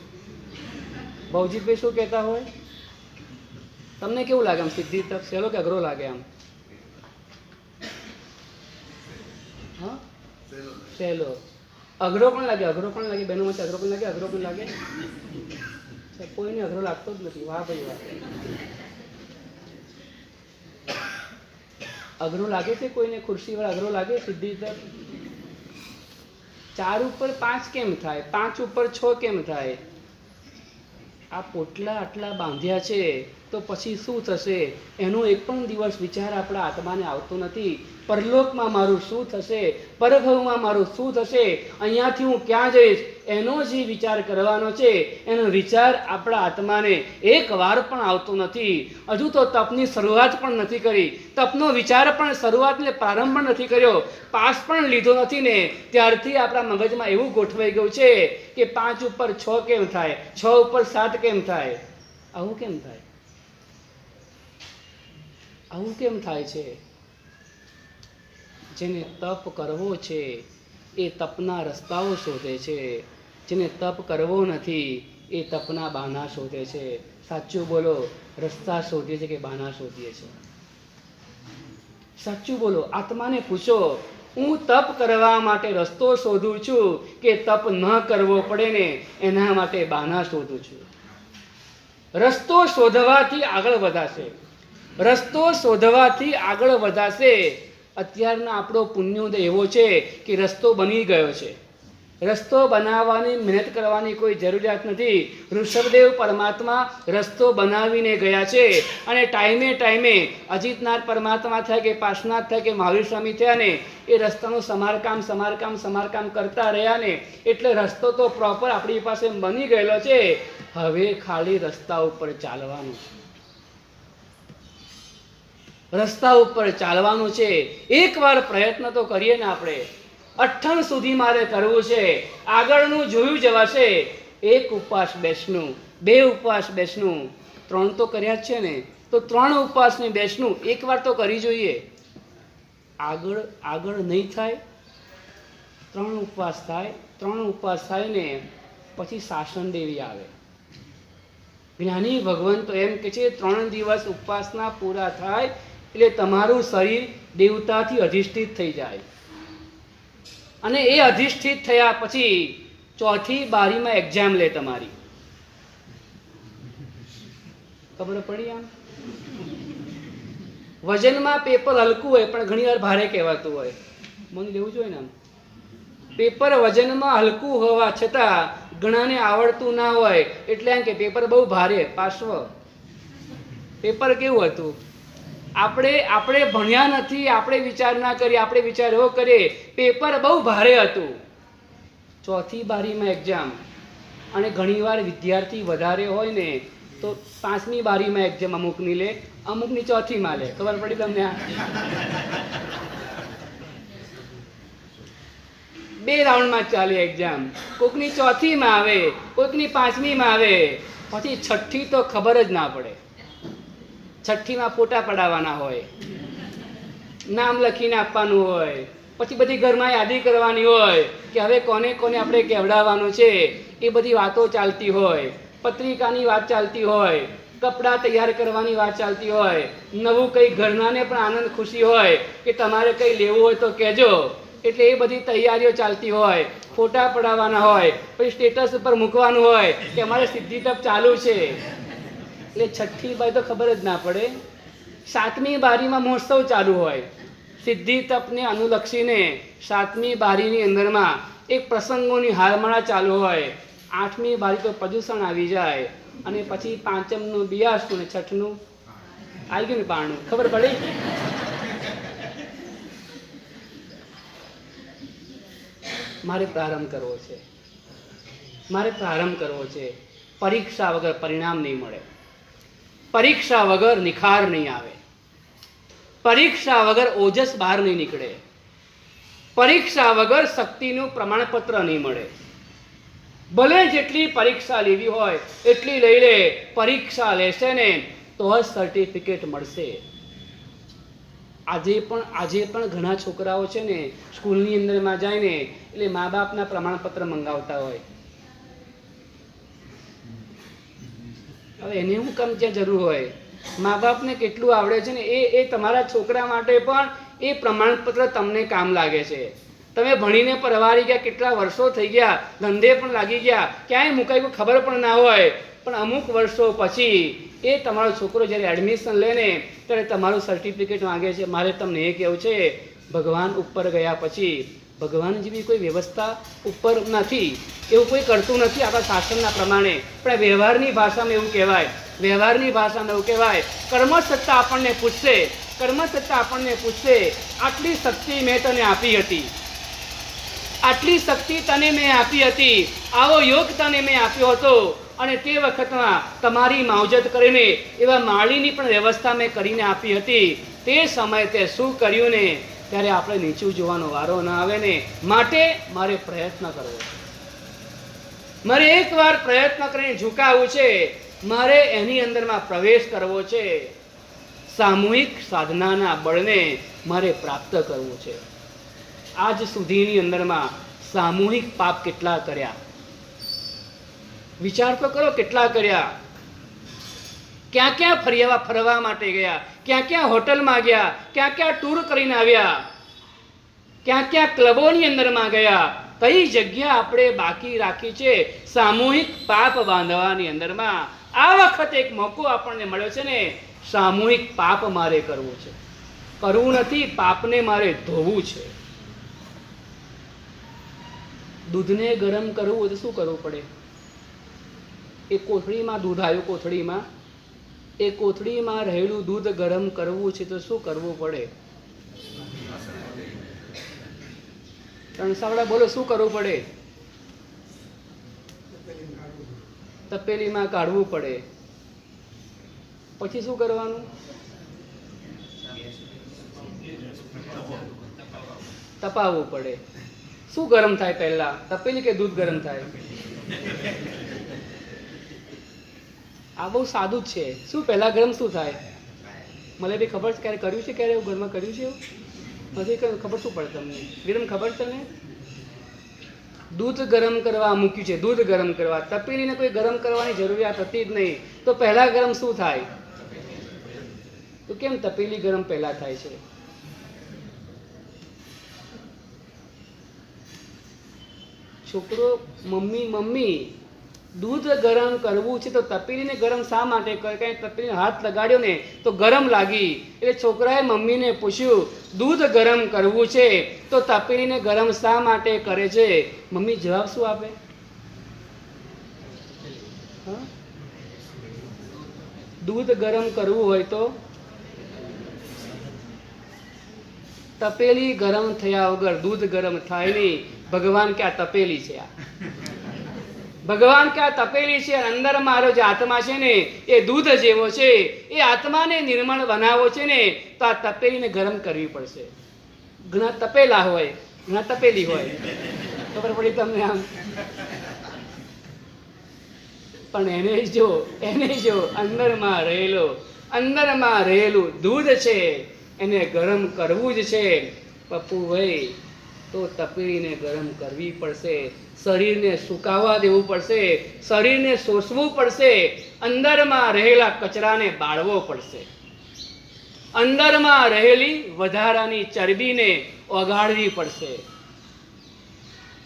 ભવજીભાઈ શું કહેતા હોય? તમને કેવું લાગે આમ સિદ્ધિ તપ સહેલો કે અઘરો લાગે? આમ હા, સહેલો. અઘરો પણ લાગે બહેનોમાંથી અઘરો પણ લાગે. કોઈને અઘરો લાગતો જ નથી. વાહ ભાઈ વાહ. અઘરો લાગે છે કોઈને? ખુરશી વાળા અઘરો લાગે સિદ્ધિ તપ? 4 ઉપર 5 કેમ થાય? 5 ઉપર 6 કેમ થાય? આ પોટલા આટલા બાંધ્યા છે તો પછી શું થશે એનો એક પણ દિવસ વિચાર આપણા આત્માને આવતો નથી. પરલોકમાં મારું શું થશે, પરભવમાં મારું શું થશે, અહીંયાથી હું ક્યાં જઈશ એનો જે વિચાર કરવાનો છે એનો વિચાર આપણા આત્માને એક વાર પણ આવતો નથી. હજુ તો તપની શરૂઆત પણ નથી કરી, તપનો વિચાર પણ શરૂઆતને પ્રારંભ પણ નથી કર્યો, પાસ પણ લીધો નથી ને ત્યારથી આપણા મગજમાં એવું ગોઠવાઈ ગયું છે કે 5 ઉપર 6 કેમ થાય, 6 ઉપર 7 કેમ થાય? આવું કેમ થાય? આવું કેમ થાય છે? જેને તપ કરવો છે એ તપના રસ્તાઓ શોધે છે, જેને તપ કરવો નથી એ તપના બહાના શોધે છે. સાચું બોલો, રસ્તા શોધીએ છે કે બહાના શોધીએ છે? સાચું બોલો, આત્માને પૂછો, હું તપ કરવા માટે રસ્તો શોધું છું કે તપ ન કરવો પડે ને એના માટે બહાના શોધું છું? રસ્તો શોધવાથી આગળ વધાશે, રસ્તો શોધવાથી આગળ વધાશે. અત્યારના આપણો પુણ્યોદય એવો છે કે રસ્તો બની ગયો છે. રસ્તો બનાવવાની મહેનત કરવાની કોઈ જરૂરિયાત નથી. ઋષભદેવ પરમાત્મા રસ્તો બનાવીને ગયા છે અને ટાઈમે ટાઈમે અજીતનાથ પરમાત્મા થાય કે પાર્શ્વનાથ થાય કે મહાવીર સ્વામી થયા ને એ રસ્તાનું સમારકામ કરતા રહ્યા ને એટલે રસ્તો તો પ્રોપર આપણી પાસે બની ગયેલો છે. હવે ખાલી રસ્તા ઉપર ચાલવાનું છે, રસ્તા ઉપર ચાલવાનું છે. એકવાર પ્રયત્ન તો કરીએ ને આપણે. 98 સુધી મારે કરવું છે, આગળનું જોયું જવાશે. 1 ઉપવાસ બેસનું, 2 ઉપવાસ બેસનું, 3 તો કર્યા જ છે ને, તો 3 ઉપવાસ ને બેસનું એકવાર તો કરી જોઈએ. આગળ નહીં થાય, 3 ઉપવાસ થાય. 3 ઉપવાસ થાય ને પછી શાસન દેવી આવે. જ્ઞાની ભગવાન તો એમ કે છે 3 દિવસ ઉપવાસના પૂરા થાય એટલે તમારું શરીર દેવતાથી અધિષ્ઠિત થઈ જાય અને એ અધિષ્ઠિત થયા પછી 4થી બારીમાં એક્ઝામ લે તમારી. ખબર પડી? આમ વજનમાં પેપર હલકું હોય પણ ઘણી વાર ભારે કહેવાતું હોય. મને લેવું જોઈએ ને, આમ પેપર વજનમાં હલકું હોવા છતાં ઘણાને આવડતું ના હોય એટલે એમ કે પેપર બહુ ભારે. પાર્શ્વ પેપર કેવું હતું? આપણે ભણ્યા નથી, આપણે વિચાર ના કરીએ, આપણે વિચાર એવો કરીએ પેપર બહુ ભારે હતું. 4થી બારીમાં એક્ઝામ અને ઘણીવાર વિદ્યાર્થી વધારે હોય ને તો 5મી બારીમાં એક્ઝામ અમુકની લે, અમુકની 4થીમાં લે. ખબર પડી તમને? 2 રાઉન્ડમાં ચાલે એક્ઝામ. કોઈકની 4થીમાં આવે, કોઈકની 5મીમાં આવે, પછી 6ઠ્ઠી તો ખબર જ ના પડે. 6ઠ્ઠીમાં ફોટા પડાવવાના હોય, નામ લખીને આપવાનું હોય, પછી બધી ઘરમાં યાદી કરવાની હોય કે હવે કોને કોને આપણે કહેવડાવવાનું છે. એ બધી વાતો ચાલતી હોય, પત્રિકાની વાત ચાલતી હોય, કપડાં તૈયાર કરવાની વાત ચાલતી હોય, નવું કંઈ ઘરનાને પણ આનંદ ખુશી હોય કે તમારે કંઈ લેવું હોય તો કહેજો. એટલે એ બધી તૈયારીઓ ચાલતી હોય, ફોટા પડાવવાના હોય, પછી સ્ટેટસ ઉપર મૂકવાનું હોય કે અમારે સિદ્ધિ તપ ચાલુ છે. એટલે 6ઠ્ઠી બારી તો ખબર જ ના પડે. 7મી બારીમાં મહોત્સવ ચાલુ હોય. સિદ્ધિ તપને અનુલક્ષીને 7મી બારીની અંદરમાં એક પ્રસંગોની હારમાળા ચાલુ હોય. 8મી બારી તો પ્રદૂષણ આવી જાય અને પછી 5મનું બિયાસનું ને 6ઠનું આવી ગયું ને પારણું. ખબર પડી? મારે પ્રારંભ કરવો છે, મારે પ્રારંભ કરવો છે. પરીક્ષા વગર પરિણામ નહીં મળે, પરીક્ષા વગર નિખાર નહીં આવે, પરીક્ષા વગર ઓજસ બહાર નહીં નીકળે, પરીક્ષા વગર શક્તિનું પ્રમાણપત્ર નહીં મળે. ભલે જેટલી પરીક્ષા લેવી હોય એટલી લઈ લે, પરીક્ષા લેશે ને તો જ સર્ટિફિકેટ મળશે. આજે પણ ઘણા છોકરાઓ છે ને સ્કૂલની અંદરમાં જાય ને એટલે મા બાપના પ્રમાણપત્ર મંગાવતા હોય. હવે એને હું કામ ત્યાં જરૂર હોય? મા બાપને કેટલું આવડે છે ને એ તમારા છોકરા માટે પણ એ પ્રમાણપત્ર તમને કામ લાગે છે. તમે ભણીને પરવારી ગયા, કેટલા વર્ષો થઈ ગયા, ધંધે પણ લાગી ગયા, ક્યાંય મુકાઈ કોઈ ખબર પણ ના હોય, પણ અમુક વર્ષો પછી એ તમારો છોકરો જ્યારે એડમિશન લે ને ત્યારે તમારું સર્ટિફિકેટ માંગે છે. મારે તમને એ કહેવું છે, ભગવાન ઉપર ગયા પછી ભગવાન જેવી કોઈ વ્યવસ્થા ઉપર નથી, એવું કોઈ કરતું નથી આપણા શાસનના પ્રમાણે. પણ વ્યવહારની ભાષામાં એવું કહેવાય, વ્યવહારની ભાષામાં એવું કહેવાય, કર્મસત્તા આપણને પૂછશે, કર્મસત્તા આપણને પૂછશે, આટલી શક્તિ મેં તને આપી હતી, આટલી શક્તિ તને મેં આપી હતી, આવો યોગ તને મેં આપ્યો હતો અને તે વખતમાં તમારી માવજત કરીને એવા માળીની પણ વ્યવસ્થા મેં કરીને આપી હતી. તે સમયે તે શું કર્યું ને ત્યારે આપણે નીચું જોવાનો વારો ન આવે ને. માટે મારે પ્રયત્ન કરવો છે, મારે એકવાર પ્રયત્ન કરીને ઝુકાવવું છે, મારે એની અંદરમાં પ્રવેશ કરવો છે. સામૂહિક સાધનાના બળને મારે પ્રાપ્ત કરવું છે. આજ સુધીની અંદરમાં સામૂહિક પાપ કેટલા કર્યા, વિચાર તો કરો કેટલા કર્યા. ક્યાં ક્યાં ફરવા માટે ગયા, ક્યાં ક્યાં હોટલમાં ગયા, ક્યાં ક્યાં ટૂર કરીને આવ્યા, ક્યાં ક્યાં ક્લબોની અંદરમાં ગયા. કઈ જગ્યા આપણે બાકી રાખી છે સામૂહિક પાપ બાંધવાની અંદરમાં. આ વખતે એક મોકો આપણને મળ્યો છે ને, સામૂહિક પાપ મારે કરવું છે. કરવું નથી, પાપને મારે ધોવું છે. દૂધને ગરમ કરવું હોય તો શું કરવું પડે? એ કોથળીમાં દૂધ આવ્યું, કોથળીમાં એ કોથળીમાં રહેલું દૂધ ગરમ કરવું છે તો શું કરવું પડે? રણસાવડા બોલો, શું કરવું પડે? તપેલીમાં કાઢવું પડે. પછી શું કરવાનું? તપાવવું પડે. શું ગરમ થાય પહેલા, તપેલી કે દૂધ ગરમ થાય? આ બહુ સાદું જ છે. શું પહેલા ગરમ શું થાય? મને બી ખબર છે, ક્યારે કર્યું છે, ક્યારે એવું ઘરમાં કર્યું છે? એવું નથી ખબર. શું પડે તમને? વિરમ ખબર છે ને? દૂધ ગરમ કરવા મૂક્યું છે, દૂધ ગરમ કરવા. તપેલીને કોઈ ગરમ કરવાની જરૂરિયાત હતી જ નહીં, તો પહેલા ગરમ શું થાય? તો કેમ તપેલી ગરમ પહેલા થાય છે? છોકરો મમ્મી દૂધ ગરમ કરવું છે તો તપેલીને ગરમ શા માટે કરે? કઈ તપેલીને હાથ લગાડ્યો ને તો ગરમ લાગી, એટલે છોકરાએ મમ્મીને પૂછ્યું દૂધ ગરમ કરવું છે તો તપેલીને ગરમ શા માટે કરે છે? મમ્મી જવાબ શું આપે? દૂધ ગરમ કરવું હોય તો તપેલી ગરમ થયા વગર દૂધ ગરમ થાય નહીં. ભગવાન કે આ તપેલી છે, આ ભગવાન કે આ તપેલી છે, અંદર મારો જે આત્મા છે ને એ દૂધ જેવો છે. એ આત્માને નિર્મળ બનાવવો છે ને તો આ તપેલીને ગરમ કરવી પડશે. ઘણા તપેલા હોય, ઘણા તપેલી હોય, ખબર પડી તમને? આમ પણ એને જો અંદરમાં રહેલું દૂધ છે એને ગરમ કરવું જ છે પપ્પુભાઈ, તો તપેલીને ગરમ કરવી પડશે. શરીરને સુકાવા દેવું પડશે, શરીરને શોષવું પડશે, અંદરમાં રહેલા કચરાને બાળવો પડશે, અંદરમાં રહેલી વધારાની ચરબીને ઓગાળવી પડશે.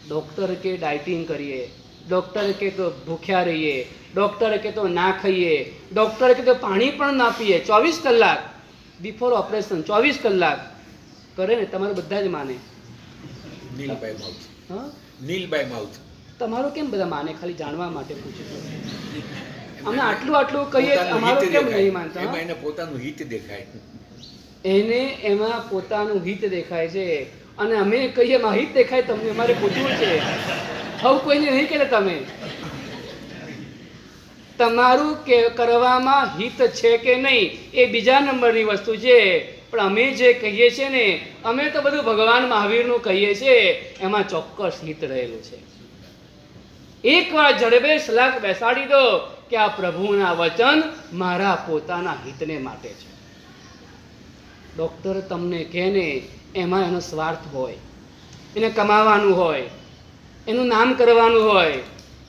ડોક્ટર કે ડાયટિંગ કરીએ, ડોક્ટર કે તો ભૂખ્યા રહીએ, ડોક્ટર કે તો ના ખાઈએ, ડોક્ટર કે તો પાણી પણ ના પીએ 24 કલાક બિફોર ઓપરેશન. 24 કલાક કરે ને, તમારું બધા જ માને. નીલ બાય માઉથ. હા, નીલ બાય માઉથ. તમારું કેમ બધા માને? ખાલી જાણવા માટે પૂછું છું. અમે આટલું કહીએ, અમારું કેમ નહીં માનતા? એમાં એને પોતાનું હિત દેખાય, એને એમાં પોતાનું હિત દેખાય છે, અને અમે કહીએ એમાં હિત દેખાય. તમને અમારે પૂછવું છે, હવે કોઈને નહીં કહેતા તમે તમારું કે કરવામાં હિત છે કે નહીં એ બીજા નંબરની વસ્તુ છે. પણ અમે જે કહીએ છીએ ને, અમે તો બધું ભગવાન મહાવીરનું કહીએ છીએ, એમાં ચોક્કસ હિત રહેલું છે. એકવાર જડબે સલાક બેસાડી દો કે આ પ્રભુના વચન મારા પોતાના હિતને માટે છે. ડોક્ટર તમને કહે ને, એમાં એનો સ્વાર્થ હોય, એને કમાવાનું હોય, એનું નામ કરવાનું હોય,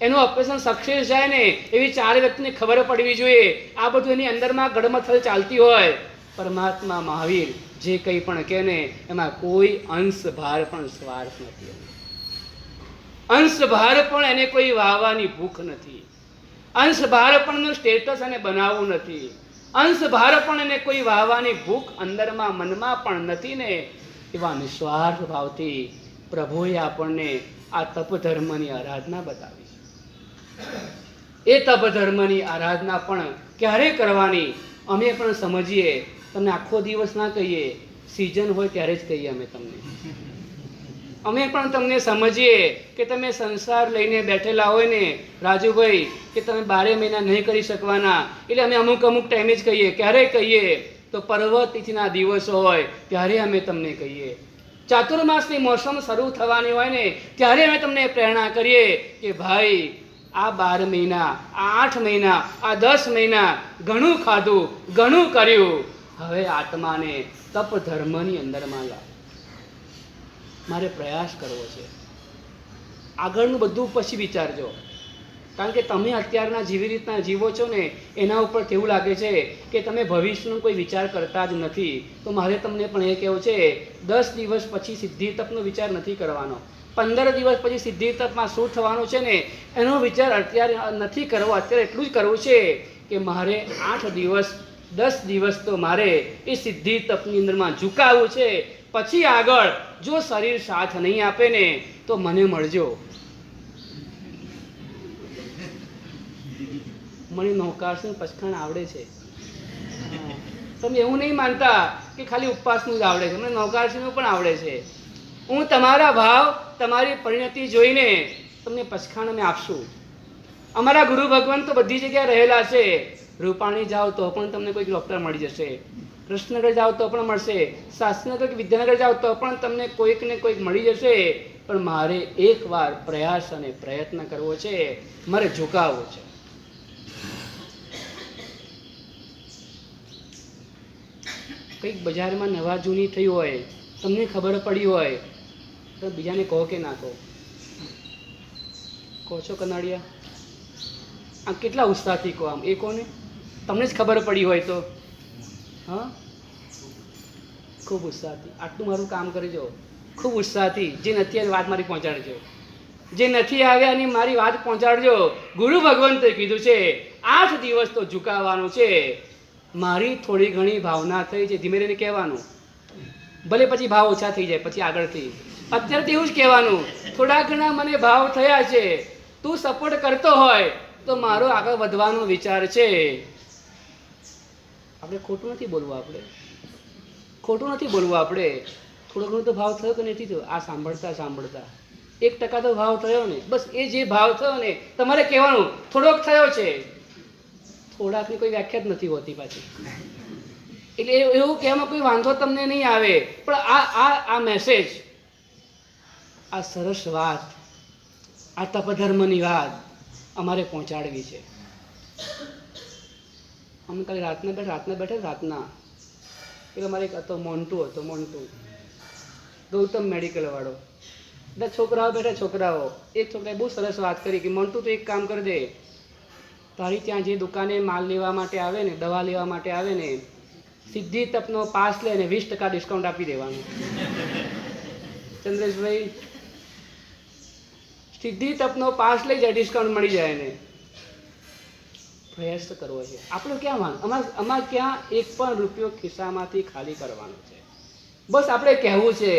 એનું ઓપરેશન સક્સેસ જાય ને એવી 4 વ્યક્તિને ખબર પડવી જોઈએ. આ બધું એની અંદરમાં ગડમથલ ચાલતી હોય. પરમાત્મા મહાવીર જે કંઈ પણ કહે ને, એમાં કોઈ અંશ ભાર પણ સ્વાર્થ નથી, અંશ ભાર પણ એને કોઈ વાવવાની ભૂખ નથી, અંશ ભાર પણ સ્ટેટસ એને બનાવવું નથી, અંશ ભાર પણ એને કોઈ વાવવાની ભૂખ અંદરમાં મનમાં પણ નથી ને. એવા નિસ્વાર્થ ભાવથી પ્રભુએ આપણને આ તપ ધર્મની આરાધના બતાવી છે. એ તપ ધર્મની આરાધના પણ ક્યારે કરવાની અમે પણ સમજીએ. તમને આખો દિવસ ના કહીએ, સિઝન હોય ત્યારે જ કહીએ અમે તમને. અમે પણ તમને સમજીએ કે તમે સંસાર લઈને બેઠેલા હોય ને રાજુભાઈ, કે તમે 12 મહિના નહીં કરી શકવાના, એટલે અમે અમુક ટાઈમે જ કહીએ. ક્યારે કહીએ? તો પર્વ તિથિના દિવસો હોય ત્યારે અમે તમને કહીએ. ચાતુર્માસની મોસમ શરૂ થવાની હોય ને ત્યારે અમે તમને પ્રેરણા કરીએ કે ભાઈ આ 12 મહિના, આ 8 મહિના, આ 10 મહિના ઘણું ખાધું, ઘણું કર્યું, હવે આત્માને તપ ધર્મની અંદરમાં લાવ. મારે પ્રયાસ કરવો છે. આગળનું બધું પછી વિચારજો, કારણ કે તમે અત્યારના જેવી રીતના જીવો છો ને એના ઉપર એવું લાગે છે કે તમે ભવિષ્યનો કોઈ વિચાર કરતા જ નથી. તો મારે તમને પણ એ કહેવું છે, 10 દિવસ પછી સિદ્ધિ તપનો વિચાર નથી કરવાનો. 15 દિવસ પછી સિદ્ધિ તપમાં શું થવાનું છે ને એનો વિચાર અત્યારે નથી કરવો. અત્યારે એટલું જ કરવું છે કે મારે 8 દિવસ 10 દિવસ તો મારે એ સિદ્ધિ તપની અંદરમાં ઝુકાવવું છે. પછી આગળ જો શરીર સાથ નહીં આપે ને તો મને મળજો. મને નૌકાશનું પચખાણ આવડે છે. તમે એવું નહીં માનતા કે ખાલી ઉપવાસનું જ આવડે છે, મને નૌકાશનું પણ આવડે છે. હું તમારા ભાવ તમારી પરિણતિ જોઈને તમને પચખાણ અમે આપશું. અમારા ગુરુ ભગવાન તો બધી જગ્યાએ રહેલા છે. રૂપાણી જાઓ તો પણ તમને કોઈક ડૉક્ટર મળી જશે, કૃષ્ણનગર જાઓ તો પણ મળશે, શાસ્ત્રીનગર કે વિદ્યાનગર જાઓ તો પણ તમને કોઈક ને કોઈક મળી જશે. પણ મારે એકવાર પ્રયાસ અને પ્રયત્ન કરવો છે, મારે ઝુકાવવું છે. કંઈક બજારમાં નવા જૂની થઈ હોય, તમને ખબર પડી હોય તો બીજાને કહો કે ના કહો? કહો છો કનાડિયા? આમ કેટલા ઉત્સાહથી કહો, આમ એ કોને તમને જ ખબર પડી હોય તો. હા, ખૂબ ઉત્સાહથી આટલું મારું કામ કરજો, ખૂબ ઉત્સાહથી. જે નથી આવી વાત મારી પહોંચાડજો, જે નથી આવ્યા એની મારી વાત પહોંચાડજો. ગુરુ ભગવંતે કીધું છે 8 દિવસ તો ઝુકાવવાનું છે. મારી થોડી ઘણી ભાવના થઈ છે, ધીમે ધીમે કહેવાનું, ભલે પછી ભાવ ઓછા થઈ જાય પછી આગળથી. અત્યારે તો એવું જ કહેવાનું, થોડા ઘણા મને ભાવ થયા છે, તું સપોર્ટ કરતો હોય તો મારો આગળ વધવાનો વિચાર છે. આપણે ખોટું નથી બોલવું, આપણે ખોટું નથી બોલવું. આપણે થોડો ઘણો તો ભાવ થયો કે નથી થયો, આ સાંભળતા સાંભળતા 1% તો ભાવ થયો ને, બસ એ જે ભાવ થયો ને તમારે કહેવાનું થોડોક થયો છે. થોડાકની કોઈ વ્યાખ્યા જ નથી હોતી પાછી. એટલે એવું કહેવામાં કોઈ વાંધો તમને નહીં આવે. પણ આ મેસેજ, આ સરસ વાત, આ તપધર્મની વાત અમારે પહોંચાડવી છે. અમે કાલે રાતના બેઠા એટલે અમારે એક હતો મોન્ટુ ગૌતમ મેડિકલ વાળો. બધા છોકરાઓ બેઠા, છોકરાઓ. એક છોકરાએ બહુ સરસ વાત કરી કે મોન્ટુ તો એક કામ કરી દે, તારી ત્યાં જે દુકાને માલ લેવા માટે આવે ને, દવા લેવા માટે આવે ને, સિદ્ધિ તપનો પાસ લે ને 20% ડિસ્કાઉન્ટ આપી દેવાનું. ચંદ્રેશભાઈ, સિદ્ધિ તપનો પાસ લઈ જાય, ડિસ્કાઉન્ટ મળી જાય ને. પ્રયાસ કરવો છે આપણે. ક્યાં અમારે ક્યાં એક પણ રૂપિયો ખિસ્સામાંથી ખાલી કરવાનો છે. બસ આપણે કહેવું છે,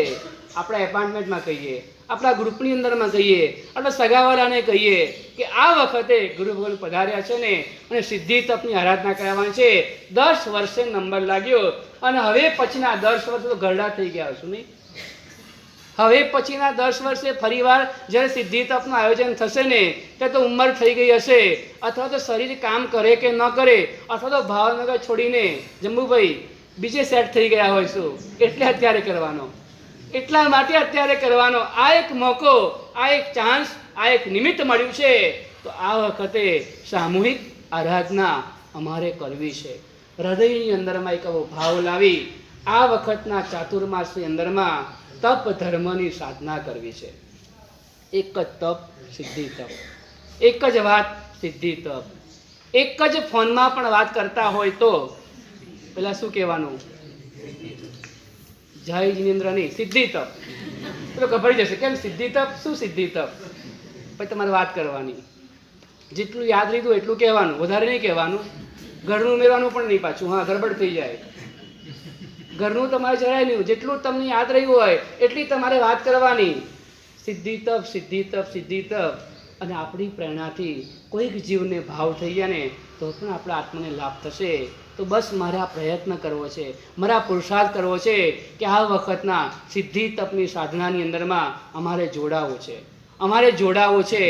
આપણા એપાર્ટમેન્ટમાં કહીએ, આપણા ગ્રુપની અંદરમાં કહીએ, આપણા સગાવાળાને કહીએ કે આ વખતે ગુરુ ભગવાન પધાર્યા છે ને અને સિદ્ધિ તપની આરાધના કરાવવાની છે. 10 વર્ષે નંબર લાગ્યો અને હવે પછીના 10 વર્ષે તો ગરડા થઈ ગયા છું નહીં. હવે પછીના 10 વર્ષે ફરીવાર જ્યારે સિદ્ધિ તપનું આયોજન થશે ને ત્યારે તો ઉંમર થઈ ગઈ હશે, અથવા તો શરીર કામ કરે કે ન કરે, અથવા તો ભાવનગર છોડીને જંબુભાઈ બીજે સેટ થઈ ગયા હોય શું, એટલે અત્યારે કરવાનો, એટલા માટે અત્યારે કરવાનો. આ એક મોકો, આ એક ચાન્સ, આ એક નિમિત્ત મળ્યું છે. તો આ વખતે સામૂહિક આરાધના અમારે કરવી છે. હૃદયની અંદરમાં એક ભાવ લાવી આ વખતના ચાતુર્માસની અંદરમાં તપ ધર્મની સાધના કરવી છે. એક જ તપ, સિદ્ધિ તપ. એક જ વાત, સિદ્ધિ તપ. એક જ ફોનમાં પણ વાત કરતા હોય તો પેલા શું કહેવાનું? જય જિનેન્દ્ર નહીં, સિદ્ધિ તપ. પેલો ગભરાઈ જશે, કેમ સિદ્ધિ તપ, શું સિદ્ધિ તપ? પછી તમારે વાત કરવાની, જેટલું યાદ લીધું એટલું કહેવાનું, વધારે નહીં કહેવાનું. ઘરનું ઉમેરવાનું પણ નહીં પાછું, હા ગડબડ થઈ જાય. ઘરનું તમારે જરાય નહીં, જેટલું તમને યાદ રહ્યું હોય એટલી તમારે વાત કરવાની. સિદ્ધિ તપ, સિદ્ધિ તપ, સિદ્ધિ તપ. અને આપણી પ્રેરણાથી કોઈક જીવને ભાવ થઈ ગયા ને તો પણ આપણા આત્માને લાભ થશે. તો બસ મારે આ પ્રયત્ન કરવો છે, મારે આ પુરુષાર્થ કરવો છે કે આ વખતના સિદ્ધિ તપની સાધનાની અંદરમાં અમારે જોડાવું છે, અમારે જોડાવું છે.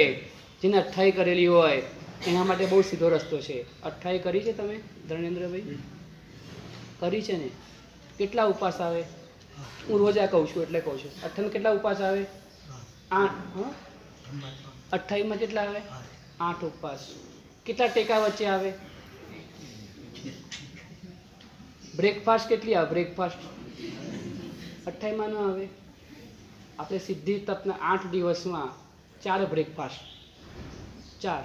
જેને 28 કરેલી હોય એના માટે બહુ સીધો રસ્તો છે. 28 કરી છે તમે ધર્મેન્દ્રભાઈ? કરી છે ને? કેટલા ઉપવાસ આવે? હું રોજ આ કહું છું એટલે કહું છું. 28 કેટલા ઉપવાસ આવે? 8. હા, 28 કેટલા આવે? 8 ઉપવાસ. કેટલા ટેકા વચ્ચે આવે? બ્રેકફાસ્ટ કેટલી આવે? બ્રેકફાસ્ટ 28 ન આવે. આપણે સિદ્ધિ તપના 8 દિવસમાં 4 બ્રેકફાસ્ટ, 4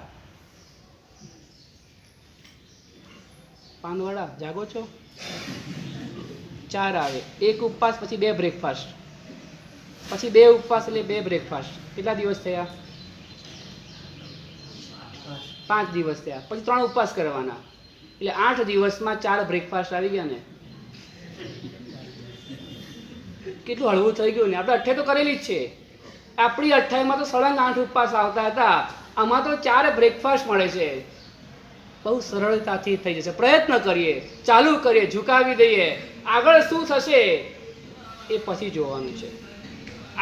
પાનવાળા જાગો છો? 4 આવે. 1 ઉપવાસ પછી 2 બ્રેકફાસ્ટ, પછી 2 ઉપવાસ એટલે 2 બ્રેકફાસ્ટ. કેટલા દિવસ થયા? 5 દિવસ થયા. પછી 3 ઉપવાસ કરવાના એટલે 8 દિવસમાં 4 બ્રેકફાસ્ટ આવી ગયા ને. કેટલું હળવું થઈ ગયું ને. આપણે 28 તો કરેલી જ છે. આપણી 28માં તો સળંગ 8 ઉપવાસ આવતા હતા. આમાં તો 4 બ્રેકફાસ્ટ મળે છે. બહુ સરળતાથી થઈ જશે. પ્રયત્ન કરીએ, ચાલુ કરીએ, ઝુકાવી દઈએ. આગળ શું થશે એ પછી જોવાનું છે.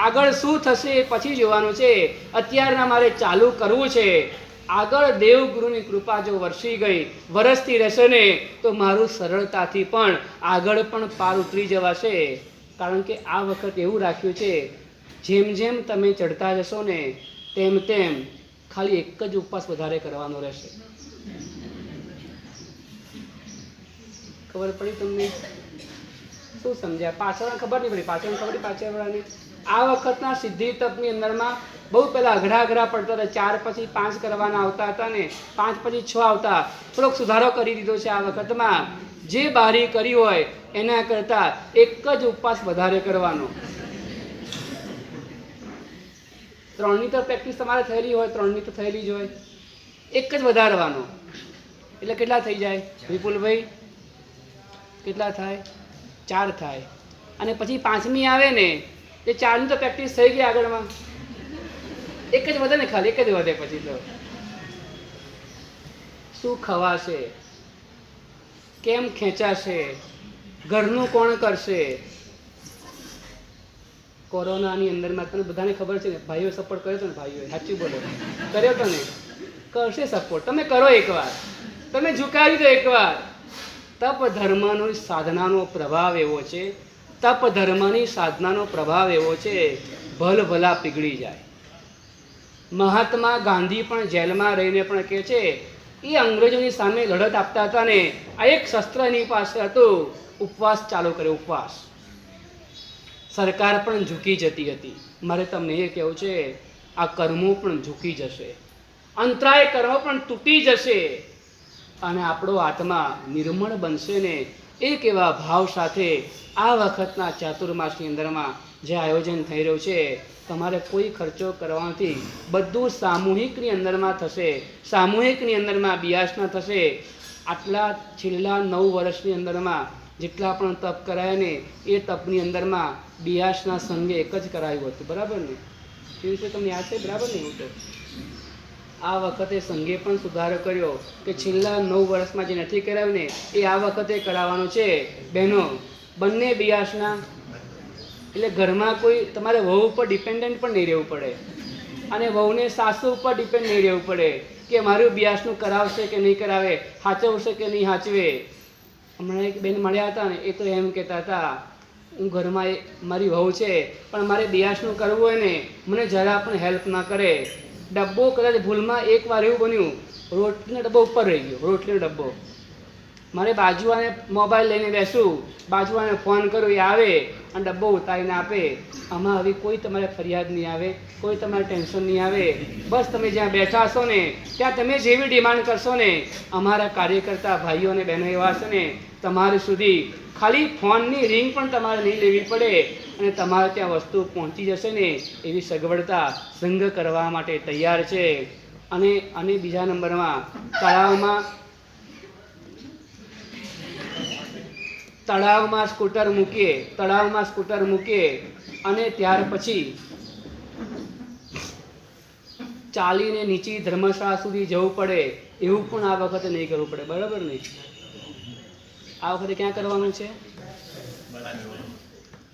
આગળ શું થશે એ પછી જોવાનું છે. અત્યારના મારે ચાલુ કરવું છે. આગળ દેવગુરુની કૃપા જો વરસી ગઈ, વરસતી રહેશે ને, તો મારું સરળતાથી પણ આગળ પણ પાર ઉતરી જવાશે. કારણ કે આ વખત એવું રાખ્યું છે, જેમ જેમ તમે ચડતા જશો ને તેમ તેમ ખાલી એક જ ઉપવાસ વધારે કરવાનો રહેશે. ખબર પડી તમને? શું સમજ્યા? પાછળ ખબર નહીં પડી. પાછળ ખબર પડી પાછળવાળાની. આ વખતના સિદ્ધિ તપની અંદરમાં બહુ પહેલાં અઘરા પડતા હતા. 4 પછી 5 કરવાના આવતા હતા ને, 5 પછી 6 આવતા. થોડોક સુધારો કરી દીધો છે આ વખતમાં. જે બારી કરી હોય એના કરતાં એક જ ઉપવાસ વધારે કરવાનો. 3ની તો પ્રેક્ટિસ તમારે થયેલી હોય, 3ની તો થયેલી જ હોય. એક જ વધારવાનો એટલે કેટલા થઈ જાય વિપુલભાઈ? કેટલા થાય? 4 થાય. અને પછી 5મી આવે ને એ 4ની તો પ્રેક્ટિસ થઈ ગઈ આગળમાં. એક જ વધે ને, ખાલી એક જ વધે. પછી તો શું ખવાશે, કેમ ખેંચાશે, ઘરનું કોણ કરશે? કોરોનાની અંદરમાં તમને બધાને ખબર છે ને, ભાઈઓ સપોર્ટ કર્યો હતો ને? ભાઈઓ સાચું બોલો, કર્યો હતો ને? કરશે સપોર્ટ. તમે કરો એકવાર, તમે ઝુકાવી દો એકવાર. તપ ધર્મનો સાધનાનો પ્રભાવ એવો છે, તપ ધર્મની સાધનાનો પ્રભાવ એવો છે, ભલ ભલા પીગળી જાય. મહાત્મા ગાંધી પણ જેલમાં રહીને પણ કહે છે, એ અંગ્રેજોની સામે લડત આપતા હતા ને, આ એક શસ્ત્ર એની પાસે હતું, ઉપવાસ ચાલુ કર્યો. ઉપવાસ. સરકાર પણ ઝૂકી જતી હતી. મારે તમને એ કહેવું છે, આ કર્મો પણ ઝૂકી જશે, અંતરાય કર્મ પણ તૂટી જશે, અને આપણો આત્મા નિર્મળ બનશે ને. એક એવા ભાવ સાથે આ વખતના ચાતુર્માસની અંદરમાં જે આયોજન થઈ રહ્યું છે, તમારે કોઈ ખર્ચો કરવાથી બધું સામૂહિકની અંદરમાં થશે. સામૂહિકની અંદરમાં બિયાસના થશે. આટલા છેલ્લા 9 વર્ષની અંદરમાં જેટલા પણ તપ કરાયા ને, એ તપની અંદરમાં બિયાસના સંઘે એક જ કરાયું હતું. બરાબર ને? એ વિશે તમને યાદ છે? બરાબર ને? હું તો આ વખતે સંઘે પણ સુધારો કર્યો કે છેલ્લા 9 વર્ષમાં જે નથી કરાવ્યું ને એ આ વખતે કરાવવાનું છે. બહેનો, બંને બિયાસના. એટલે ઘરમાં કોઈ તમારે વહુ ઉપર ડિપેન્ડન્ટ પણ નહીં રહેવું પડે, અને વહુને સાસુ ઉપર ડિપેન્ડ નહીં રહેવું પડે કે મારું બિયાસનું કરાવશે કે નહીં કરાવે, સાચવશે કે નહીં સાચવે. હમણાં એક બેન મળ્યા હતા ને, એ તો એમ કહેતા હતા, હું ઘરમાં મારી વહુ છે પણ મારે બિયાસનું કરવું હોય ને, મને જરા પણ હેલ્પ ના કરે. ડબ્બો કદાચ ભૂલમાં એકવાર એવું બન્યું, રોટલીનો ડબ્બો ઉપર રહી ગયો. રોટલીનો ડબ્બો મારે બાજુવાને મોબાઈલ લઈને બેસું, બાજુવાને ફોન કરું, એ આવે અને ડબ્બો ઉતારીને આપે. આમાં હવે કોઈ તમારે ફરિયાદ નહીં આવે, કોઈ તમારે ટેન્શન નહીં આવે. બસ તમે જ્યાં બેઠા હશો ને ત્યાં તમે જેવી ડિમાન્ડ કરશો ને, અમારા કાર્યકર્તા ભાઈઓ અને બહેનો એવા છે ને, તમારી સુધી ખાલી ફોનની રિંગ પણ તમારે નહીં લેવી પડે, અને તમારે ત્યાં વસ્તુ પહોંચી જશે ને, એવી સગવડતા સંઘ કરવા માટે તૈયાર છે. અને બીજા નંબરમાં તળાવમાં સ્કૂટર મૂકીએ અને ત્યાર પછી ચાલીને નીચે ધર્મશાળા સુધી જવું પડે, એવું પણ આ વખતે નહીં કરવું પડે. બરાબર નહીં? આ વખતે ક્યાં કરવાનું છે?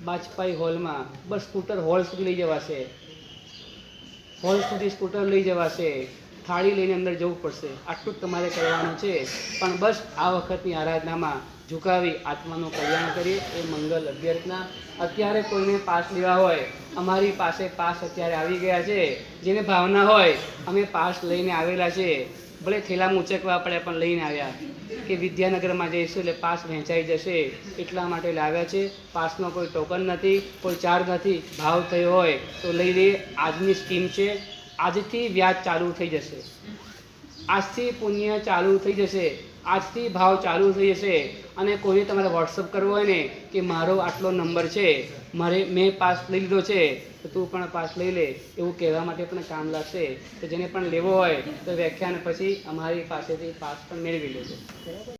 બાજપાઈ હોલમાં. બસ સ્કૂટર હોલ સુધી લઈ જવાશે, હોલ સુધી સ્કૂટર લઈ જવાશે. થાળી લઈને અંદર જવું પડશે. આટલું જ તમારે કરવાનું છે. પણ બસ આ વખતની આરાધનામાં ઝુકાવી આત્માનું કલ્યાણ કરીએ એ મંગલ અભ્યર્થના. અત્યારે કોઈને પાસ લેવા હોય, અમારી પાસે પાસ અત્યારે આવી ગયા છે. જેને ભાવના હોય અમે પાસ લઈને આવેલા છે. ભલે થેલામાં ઉંચકવા પડે પણ લઈને આવ્યા. કે વિદ્યાનગરમાં જઈશું એટલે પાસ વહેંચાઈ જશે એટલા માટે લાવ્યા છે. પાસનો કોઈ ટોકન નથી, કોઈ ચાર્જ નથી. ભાવ થયો હોય તો લઈ લે. આજની સ્કીમ છે. આજથી વ્યાજ ચાલુ થઈ જશે, આજથી પુણ્ય ચાલુ થઈ જશે, આજથી ભાવ ચાલુ થઈ જશે. અને કોઈને તમારે વોટ્સઅપ કરવો હોય ને કે મારો આટલો નંબર છે, મેં પાસ લઈ લીધો છે તો તું પણ પાસ લઈ લે, એવું કહેવા માટે પણ કામ લાગશે. તો જેને પણ લેવો હોય તો વ્યાખ્યાન પછી અમારી પાસેથી પાસ પણ મેળવી લેજો. બરાબર.